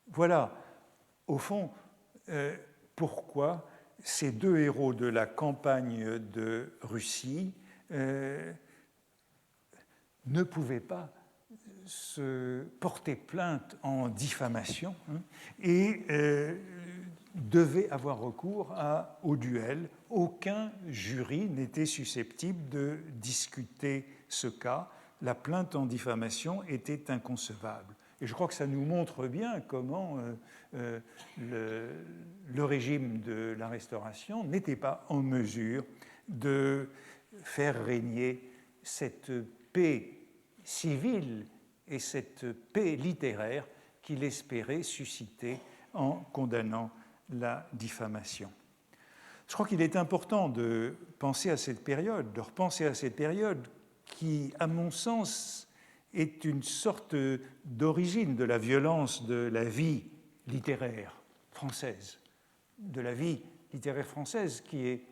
Voilà, au fond, pourquoi ces deux héros de la campagne de Russie ne pouvaient pas se porter plainte en diffamation et devaient avoir recours au duel. Aucun jury n'était susceptible de discuter ce cas. La plainte en diffamation était inconcevable. Et je crois que ça nous montre bien comment le régime de la Restauration n'était pas en mesure de faire régner cette paix civile et cette paix littéraire qu'il espérait susciter en condamnant la diffamation. Je crois qu'il est important de penser à cette période, de repenser à cette période qui, à mon sens, est une sorte d'origine de la violence de la vie littéraire française, de la vie littéraire française qui est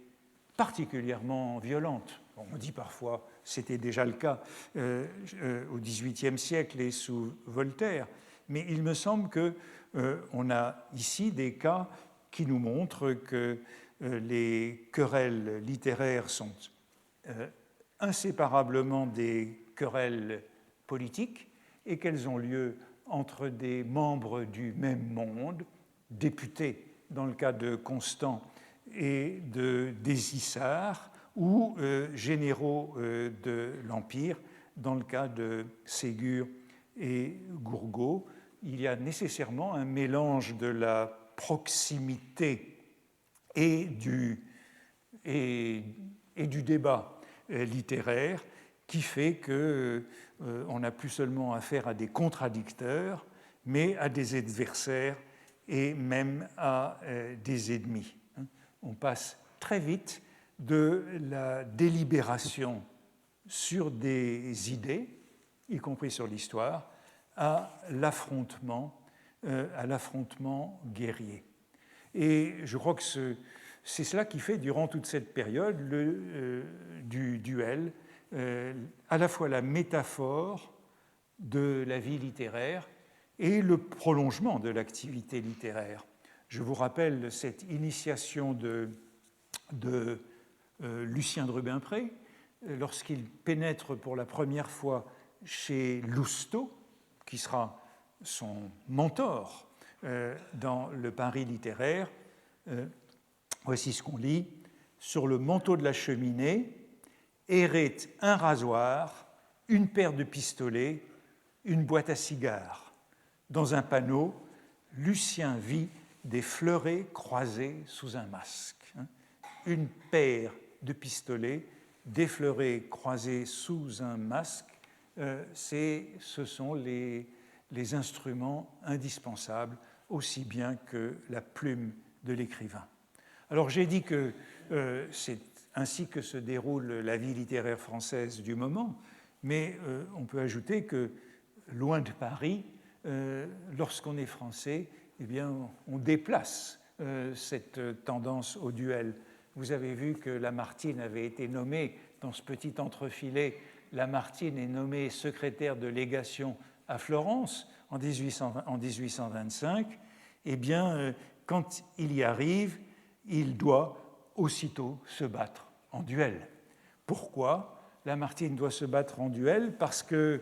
particulièrement violente. On dit parfois, c'était déjà le cas au XVIIIe siècle et sous Voltaire, mais il me semble qu'on a ici des cas qui nous montrent que les querelles littéraires sont inséparablement des querelles politiques et qu'elles ont lieu entre des membres du même monde, députés dans le cas de Constant et de Désissart, ou généraux de l'Empire dans le cas de Ségur et Gourgaud. Il y a nécessairement un mélange de la proximité et du débat littéraire qui fait qu'on n'a plus seulement affaire à des contradicteurs, mais à des adversaires et même à des ennemis. On passe très vite de la délibération sur des idées, y compris sur l'histoire, à l'affrontement guerrier. Et je crois que c'est cela qui fait, durant toute cette période, du duel, à la fois la métaphore de la vie littéraire et le prolongement de l'activité littéraire. Je vous rappelle cette initiation de Lucien de Rubempré, lorsqu'il pénètre pour la première fois chez Lousteau, qui sera son mentor dans le Paris littéraire. Voici ce qu'on lit. Sur le manteau de la cheminée errait un rasoir, une paire de pistolets, une boîte à cigares. Dans un panneau, Lucien vit des fleurets croisés sous un masque. Une paire de pistolets, des fleurets croisés sous un masque, ce sont les instruments indispensables, aussi bien que la plume de l'écrivain. Alors j'ai dit que c'est ainsi que se déroule la vie littéraire française du moment, mais on peut ajouter que, loin de Paris, lorsqu'on est français, eh bien, on déplace cette tendance au duel. Vous avez vu que Lamartine avait été nommée, dans ce petit entrefilet, Lamartine est nommé secrétaire de légation à Florence en 1825. Eh bien, quand il y arrive, il doit aussitôt se battre en duel. Pourquoi Lamartine doit se battre en duel? Parce que,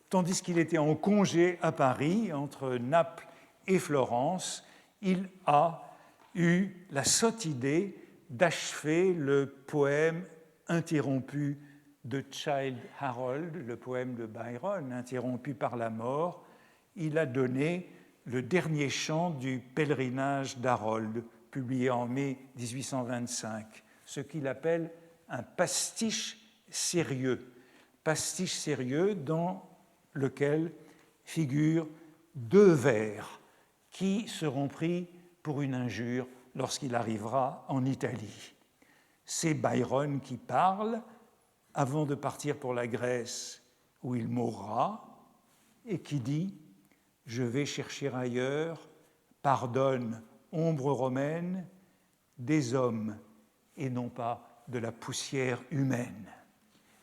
tandis qu'il était en congé à Paris, entre Naples et Florence, il a eu la sotte idée d'achever le poème interrompu de Childe Harold, le poème de Byron, interrompu par la mort. Il a donné le dernier chant du pèlerinage d'Harold, publié en mai 1825, ce qu'il appelle un pastiche sérieux dans lequel figurent 2 vers qui seront pris pour une injure lorsqu'il arrivera en Italie. C'est Byron qui parle avant de partir pour la Grèce où il mourra et qui dit « Je vais chercher ailleurs, pardonne, ombre romaine, des hommes et non pas de la poussière humaine. »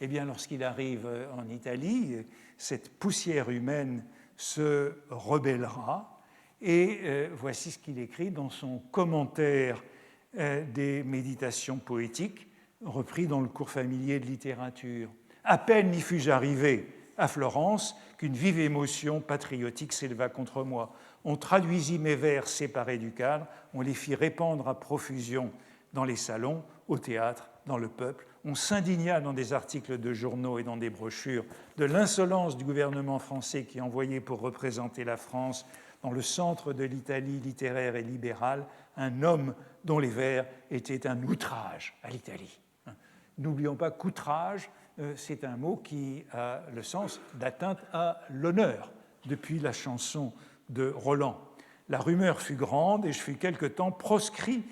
Eh bien, lorsqu'il arrive en Italie, cette poussière humaine se rebellera et voici ce qu'il écrit dans son commentaire des méditations poétiques, repris dans le cours familier de littérature. « À peine y fus-je arrivé à Florence qu'une vive émotion patriotique s'éleva contre moi. On traduisit mes vers séparés du cadre, on les fit répandre à profusion dans les salons, au théâtre, dans le peuple. On s'indigna dans des articles de journaux et dans des brochures de l'insolence du gouvernement français qui envoyait pour représenter la France dans le centre de l'Italie littéraire et libérale un homme dont les vers étaient un outrage à l'Italie. » N'oublions pas qu'outrage, c'est un mot qui a le sens d'atteinte à l'honneur depuis la chanson de Roland. La rumeur fut grande et je fus quelque temps proscrit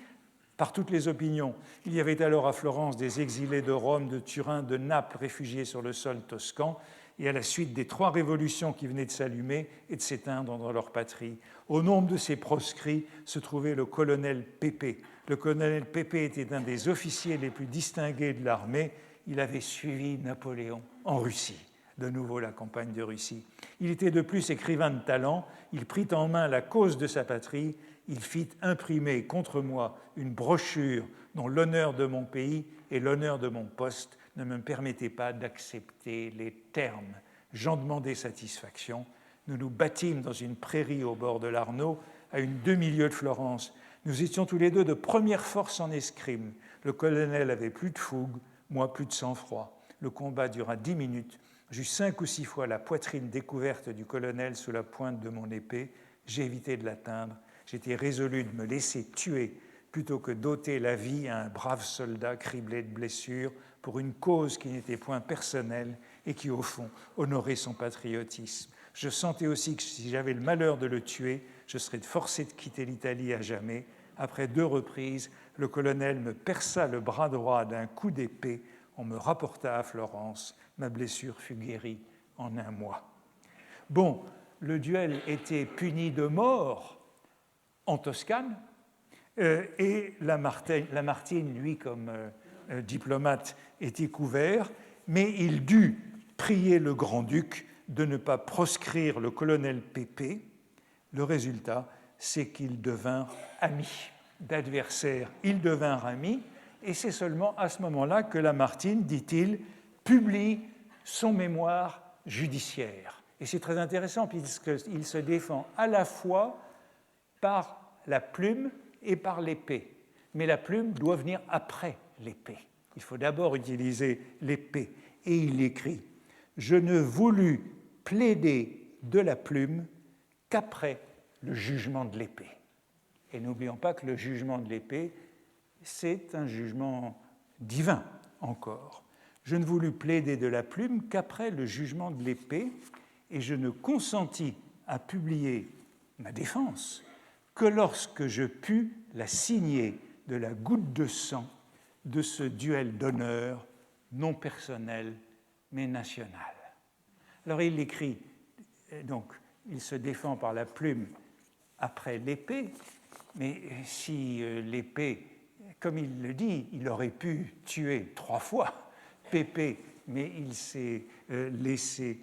par toutes les opinions. Il y avait alors à Florence des exilés de Rome, de Turin, de Naples, réfugiés sur le sol toscan, et à la suite des 3 révolutions qui venaient de s'allumer et de s'éteindre dans leur patrie. Au nombre de ces proscrits se trouvait le colonel Pépé. Le colonel Pépé était un des officiers les plus distingués de l'armée. Il avait suivi Napoléon en Russie. De nouveau la campagne de Russie. Il était de plus écrivain de talent. Il prit en main la cause de sa patrie. Il fit imprimer contre moi une brochure dont l'honneur de mon pays et l'honneur de mon poste ne me permettaient pas d'accepter les termes. J'en demandai satisfaction. Nous nous battîmes dans une prairie au bord de l'Arno, à une demi-lieue de Florence. Nous étions tous les 2 de première force en escrime. Le colonel avait plus de fougue, moi plus de sang-froid. Le combat dura 10 minutes. J'eus 5 ou 6 fois la poitrine découverte du colonel sous la pointe de mon épée. J'ai évité de l'atteindre. J'étais résolu de me laisser tuer plutôt que d'ôter la vie à un brave soldat criblé de blessures pour une cause qui n'était point personnelle et qui, au fond, honorait son patriotisme. Je sentais aussi que si j'avais le malheur de le tuer, je serais forcé de quitter l'Italie à jamais. Après 2 reprises, le colonel me perça le bras droit d'un coup d'épée. On me rapporta à Florence. Ma blessure fut guérie en 1 mois. Bon, le duel était puni de mort en Toscane, et Lamartine, lui, comme diplomate, était couvert, mais il dut prier le grand-duc de ne pas proscrire le colonel Pépé. Le résultat, c'est qu'ils devinrent amis. D'adversaires, ils devinrent amis, et c'est seulement à ce moment-là que Lamartine, dit-il, publie son mémoire judiciaire. Et c'est très intéressant puisqu'il se défend à la fois par la plume et par l'épée. Mais la plume doit venir après l'épée. Il faut d'abord utiliser l'épée. Et il écrit « Je ne voulus plaider de la plume qu'après le jugement de l'épée. » Et n'oublions pas que le jugement de l'épée, c'est un jugement divin encore. Je ne voulus plaider de la plume qu'après le jugement de l'épée, et je ne consentis à publier ma défense que lorsque je pus la signer de la goutte de sang de ce duel d'honneur non personnel mais national. Alors il écrit, donc il se défend par la plume après l'épée, mais si l'épée, comme il le dit, il aurait pu tuer 3 fois Pépée, mais il s'est laissé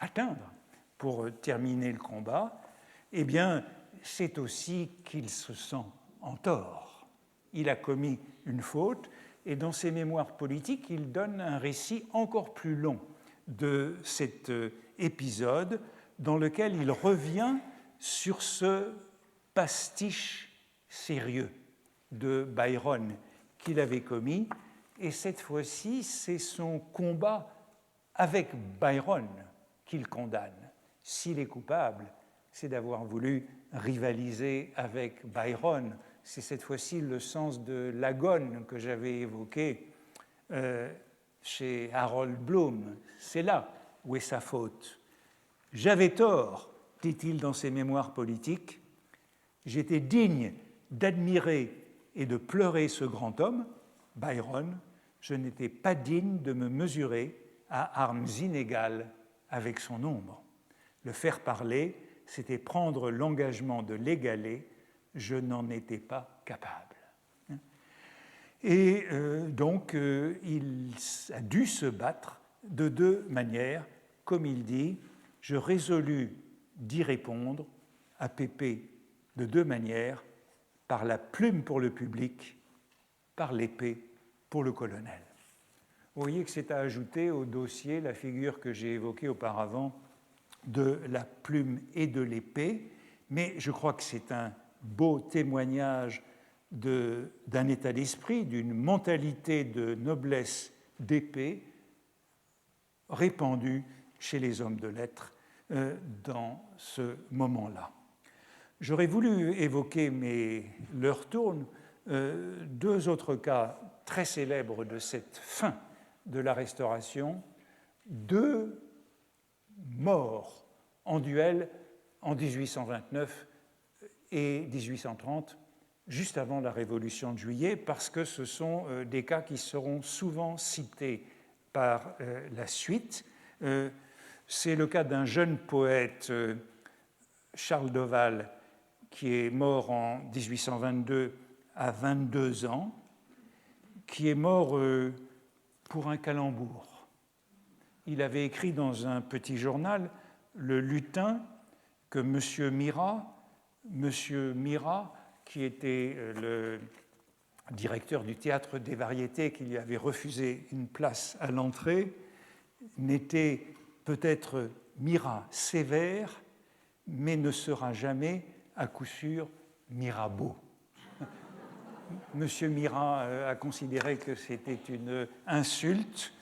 atteindre pour terminer le combat, eh bien, c'est aussi qu'il se sent en tort. Il a commis une faute, et dans ses mémoires politiques, il donne un récit encore plus long de cet épisode, dans lequel il revient sur ce pastiche sérieux de Byron qu'il avait commis, et cette fois-ci, c'est son combat avec Byron qu'il condamne. S'il est coupable, c'est d'avoir voulu rivaliser avec Byron. C'est cette fois-ci le sens de l'agone que j'avais évoqué chez Harold Bloom. C'est là où est sa faute. J'avais tort, dit-il dans ses mémoires politiques. J'étais digne d'admirer et de pleurer ce grand homme, Byron. Je n'étais pas digne de me mesurer à armes inégales avec son ombre. Le faire parler, c'était prendre l'engagement de l'égaler. Je n'en étais pas capable. Et donc, il a dû se battre de 2 manières. Comme il dit, je résolus d'y répondre à Pépée de 2 manières, par la plume pour le public, par l'épée pour le colonel. Vous voyez que c'est à ajouter au dossier la figure que j'ai évoquée auparavant de la plume et de l'épée, mais je crois que c'est un beau témoignage d'un état d'esprit, d'une mentalité de noblesse d'épée répandue chez les hommes de lettres dans ce moment-là. J'aurais voulu évoquer, mais l'heure tourne, 2 autres cas très célèbres de cette fin de la Restauration, 2 morts en duel en 1829 et 1830, juste avant la Révolution de Juillet, parce que ce sont des cas qui seront souvent cités par la suite. C'est le cas d'un jeune poète, Charles Dauval, qui est mort en 1822 à 22 ans, qui est mort pour un calembour. Il avait écrit dans un petit journal, Le Lutin, que M. Mira, qui était le directeur du Théâtre des Variétés, qui lui avait refusé une place à l'entrée, n'était peut-être Mira sévère, mais ne sera jamais à coup sûr Mirabeau. Monsieur Mira a considéré que c'était une insulte.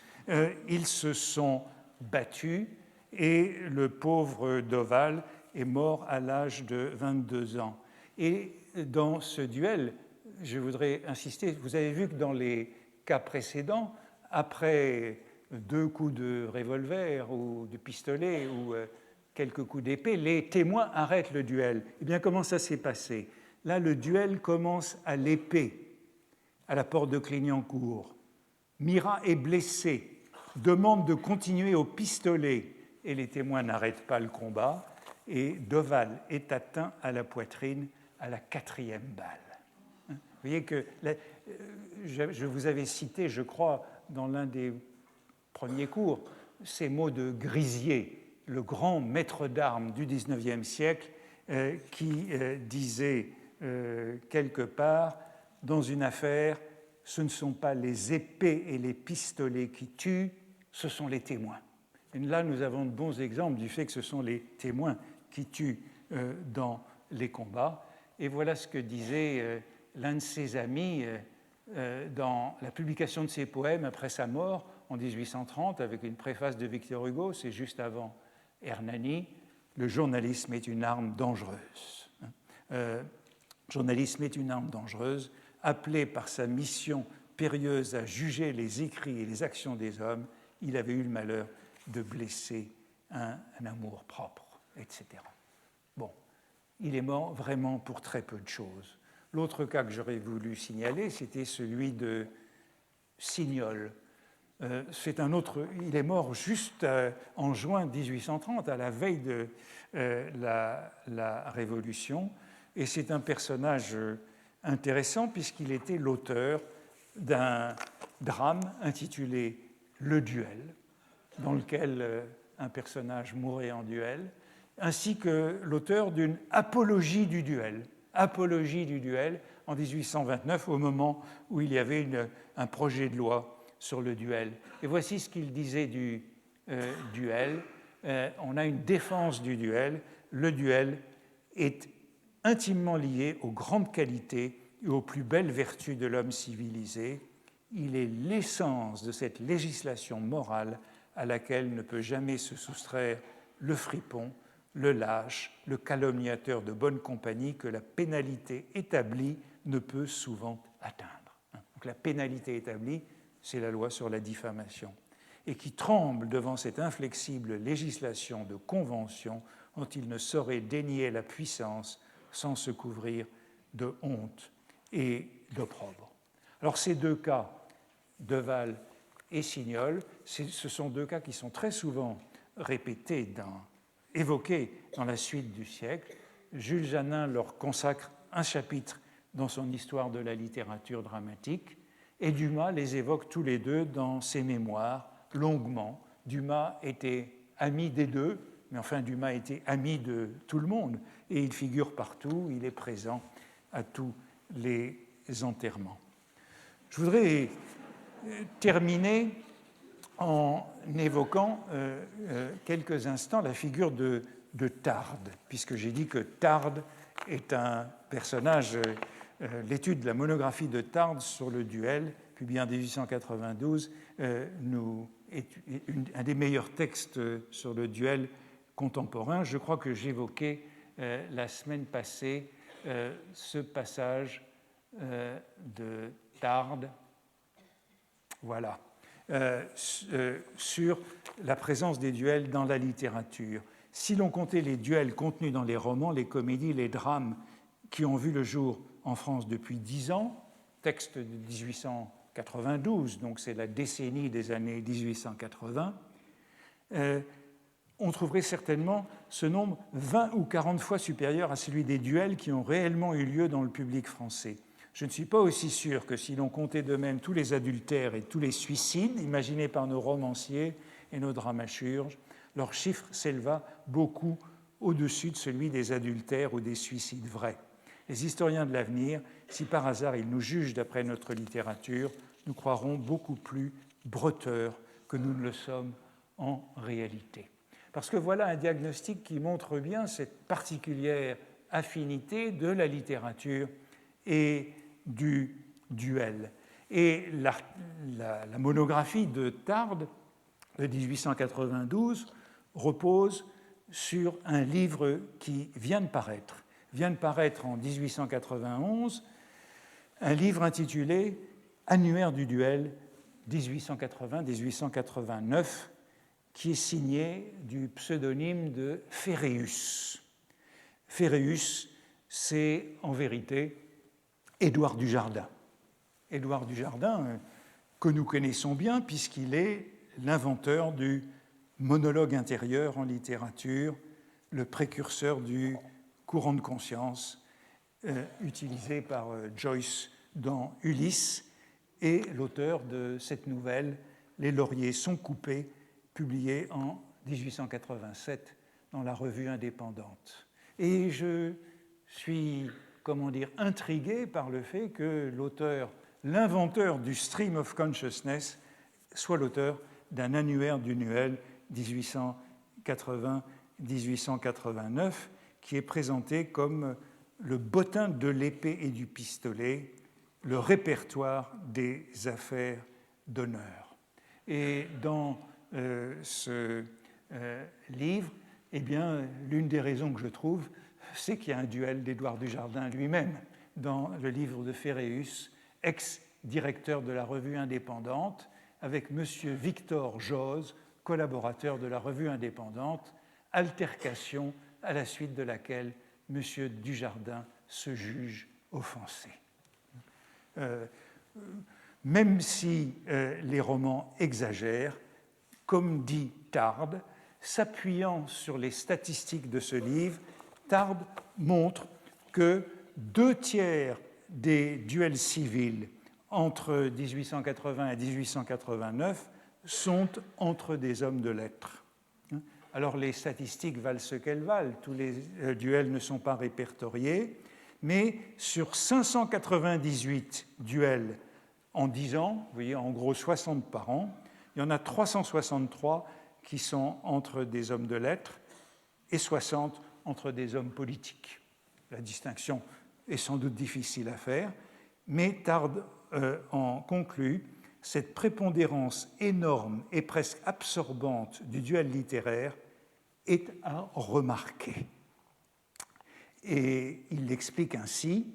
Ils se sont battus et le pauvre Dauval est mort à l'âge de 22 ans. Et dans ce duel, je voudrais insister, vous avez vu que dans les cas précédents, après 2 coups de revolver ou de pistolet ou quelques coups d'épée, les témoins arrêtent le duel. Eh bien, comment ça s'est passé ? Là, le duel commence à l'épée, à la porte de Clignancourt. Mira est blessé, demande de continuer au pistolet, et les témoins n'arrêtent pas le combat, et Dauval est atteint à la poitrine à la 4e balle. Vous voyez que je vous avais cité, je crois, dans l'un des premiers cours, ces mots de Grisier, le grand maître d'armes du XIXe siècle, qui disait quelque part, dans une affaire, ce ne sont pas les épées et les pistolets qui tuent, ce sont les témoins. Et là, nous avons de bons exemples du fait que ce sont les témoins qui tuent dans les combats. Et voilà ce que disait l'un de ses amis dans la publication de ses poèmes après sa mort en 1830, avec une préface de Victor Hugo, c'est juste avant Hernani. Le journalisme est une arme dangereuse. Journalisme est une arme dangereuse, appelé par sa mission périlleuse à juger les écrits et les actions des hommes, il avait eu le malheur de blesser un amour propre, etc. Bon, il est mort vraiment pour très peu de choses. L'autre cas que j'aurais voulu signaler, c'était celui de Signol. C'est un autre, il est mort juste en juin 1830, à la veille de la Révolution, et c'est un personnage intéressant puisqu'il était l'auteur d'un drame intitulé Le Duel, dans lequel un personnage mourait en duel, ainsi que l'auteur d'une apologie du duel en 1829, au moment où il y avait un projet de loi sur le duel. Et voici ce qu'il disait du duel. On a une défense du duel. Le duel est intimement lié aux grandes qualités et aux plus belles vertus de l'homme civilisé. Il est l'essence de cette législation morale à laquelle ne peut jamais se soustraire le fripon, le lâche, le calomniateur de bonne compagnie que la pénalité établie ne peut souvent atteindre. Donc la pénalité établie, c'est la loi sur la diffamation, et qui tremble devant cette inflexible législation de convention dont il ne saurait dénier la puissance sans se couvrir de honte et d'opprobre. Alors ces deux cas, Deval et Signol, ce sont deux cas qui sont très souvent répétés, évoqués dans la suite du siècle. Jules Janin leur consacre un chapitre dans son Histoire de la littérature dramatique, et Dumas les évoque tous les deux dans ses mémoires, longuement. Dumas était ami des deux, mais enfin Dumas était ami de tout le monde, et il figure partout, il est présent à tous les enterrements. Je voudrais terminer en évoquant quelques instants la figure de Tarde, puisque j'ai dit que Tarde est un personnage, l'étude de la monographie de Tarde sur le duel, publiée en 1892, est un des meilleurs textes sur le duel contemporain. Je crois que j'évoquais la semaine passée ce passage de Tarde, voilà, sur la présence des duels dans la littérature. Si l'on comptait les duels contenus dans les romans, les comédies, les drames qui ont vu le jour en France depuis 10 ans, texte de 1892, donc c'est la décennie des années 1880, on trouverait certainement ce nombre 20 ou 40 fois supérieur à celui des duels qui ont réellement eu lieu dans le public français. Je ne suis pas aussi sûr que si l'on comptait de même tous les adultères et tous les suicides imaginés par nos romanciers et nos dramaturges, leur chiffre s'éleva beaucoup au-dessus de celui des adultères ou des suicides vrais. Les historiens de l'avenir, si par hasard ils nous jugent d'après notre littérature, nous croirons beaucoup plus breteurs que nous ne le sommes en réalité. Parce que voilà un diagnostic qui montre bien cette particulière affinité de la littérature et du duel. Et la monographie de Tarde de 1892 repose sur un livre qui vient de paraître en 1891, un livre intitulé Annuaire du duel 1880-1889, qui est signé du pseudonyme de Féréus. Féréus, c'est en vérité Édouard Dujardin. Édouard Dujardin, que nous connaissons bien puisqu'il est l'inventeur du monologue intérieur en littérature, le précurseur du courant de conscience utilisé par Joyce dans Ulysse, et l'auteur de cette nouvelle « Les lauriers sont coupés », publiée en 1887 dans la Revue indépendante. Et je suis, intrigué par le fait que l'auteur, l'inventeur du stream of consciousness, soit l'auteur d'un annuaire du duel 1880-1889, qui est présenté comme le bottin de l'épée et du pistolet, le répertoire des affaires d'honneur. Et dans ce livre, eh bien, l'une des raisons que je trouve, c'est qu'il y a un duel d'Édouard Dujardin lui-même dans le livre de Ferréus, ex-directeur de la revue indépendante, avec M. Victor Joz, collaborateur de la revue indépendante, altercation à la suite de laquelle M. Dujardin se juge offensé. Même si les romans exagèrent, comme dit Tarde, s'appuyant sur les statistiques de ce livre, Tarde montre que 2/3 des duels civils entre 1880 et 1889 sont entre des hommes de lettres. Alors les statistiques valent ce qu'elles valent, tous les duels ne sont pas répertoriés, mais sur 598 duels en 10 ans, vous voyez en gros 60 par an, il y en a 363 qui sont entre des hommes de lettres et 60 entre des hommes politiques. La distinction est sans doute difficile à faire, mais Tarde en conclut: cette prépondérance énorme et presque absorbante du duel littéraire est à remarquer. Et il l'explique ainsi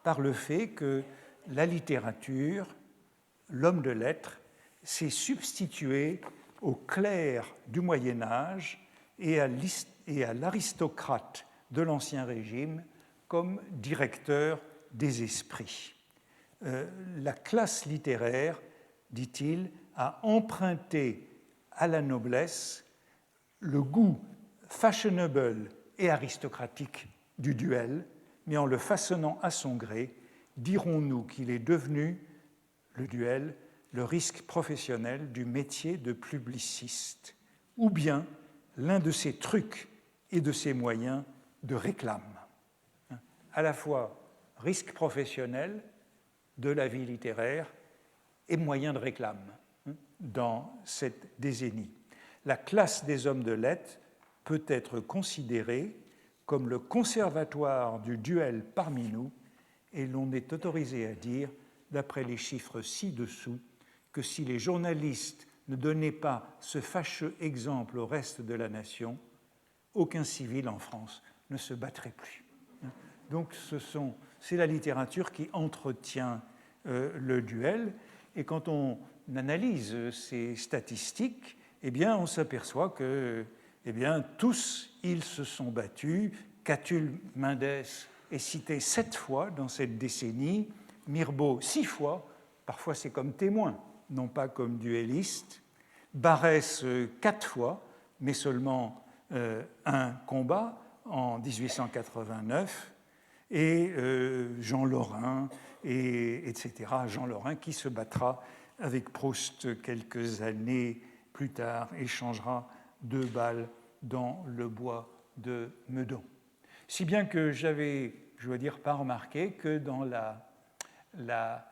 par le fait que la littérature, l'homme de lettres, s'est substitué au clerc du Moyen-Âge et à l'aristocrate de l'Ancien Régime comme directeur des esprits. La classe littéraire, dit-il, a emprunté à la noblesse le goût fashionable et aristocratique du duel, mais en le façonnant à son gré, dirons-nous qu'il est devenu, le duel, le risque professionnel du métier de publiciste, ou bien l'un de ses trucs et de ses moyens de réclame. À la fois risque professionnel de la vie littéraire et moyen de réclame dans cette décennie. La classe des hommes de lettres peut être considérée comme le conservatoire du duel parmi nous, et l'on est autorisé à dire, d'après les chiffres ci-dessous, que si les journalistes ne donnaient pas ce fâcheux exemple au reste de la nation, aucun civil en France ne se battrait plus. Donc c'est la littérature qui entretient le duel, et quand on analyse ces statistiques, eh bien, on s'aperçoit que tous ils se sont battus. Catulle Mendès est cité 7 fois dans cette décennie, Mirbeau 6 fois, parfois c'est comme témoin, non pas comme duelliste, Barrès 4 fois, mais seulement un combat en 1889, et Jean Lorrain, etc. Jean Lorrain qui se battra avec Proust quelques années plus tard et changera 2 balles dans le bois de Meudon. Si bien que j'avais, je dois dire, pas remarqué que dans la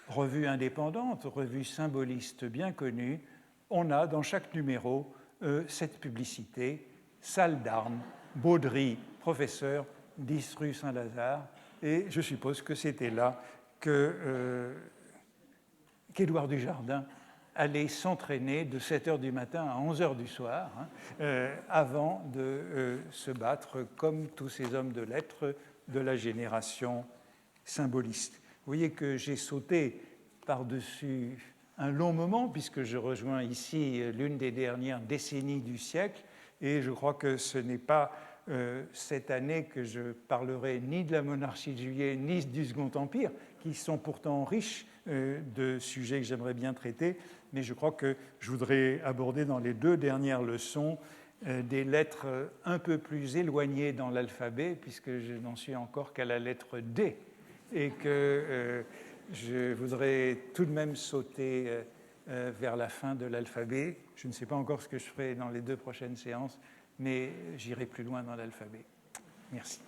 revue indépendante, revue symboliste bien connue, on a dans chaque numéro cette publicité, salle d'armes, Baudry, professeur, 10 rue Saint-Lazare, et je suppose que c'était là qu'Édouard Dujardin allait s'entraîner de 7h du matin à 11h du soir, avant de se battre comme tous ces hommes de lettres de la génération symboliste. Vous voyez que j'ai sauté par-dessus un long moment, puisque je rejoins ici l'une des dernières décennies du siècle, et je crois que ce n'est pas cette année que je parlerai ni de la monarchie de Juillet, ni du Second Empire, qui sont pourtant riches de sujets que j'aimerais bien traiter, mais je crois que je voudrais aborder dans les 2 dernières leçons des lettres un peu plus éloignées dans l'alphabet, puisque je n'en suis encore qu'à la lettre D, et que je voudrais tout de même sauter vers la fin de l'alphabet. Je ne sais pas encore ce que je ferai dans les 2 prochaines séances, mais j'irai plus loin dans l'alphabet. Merci.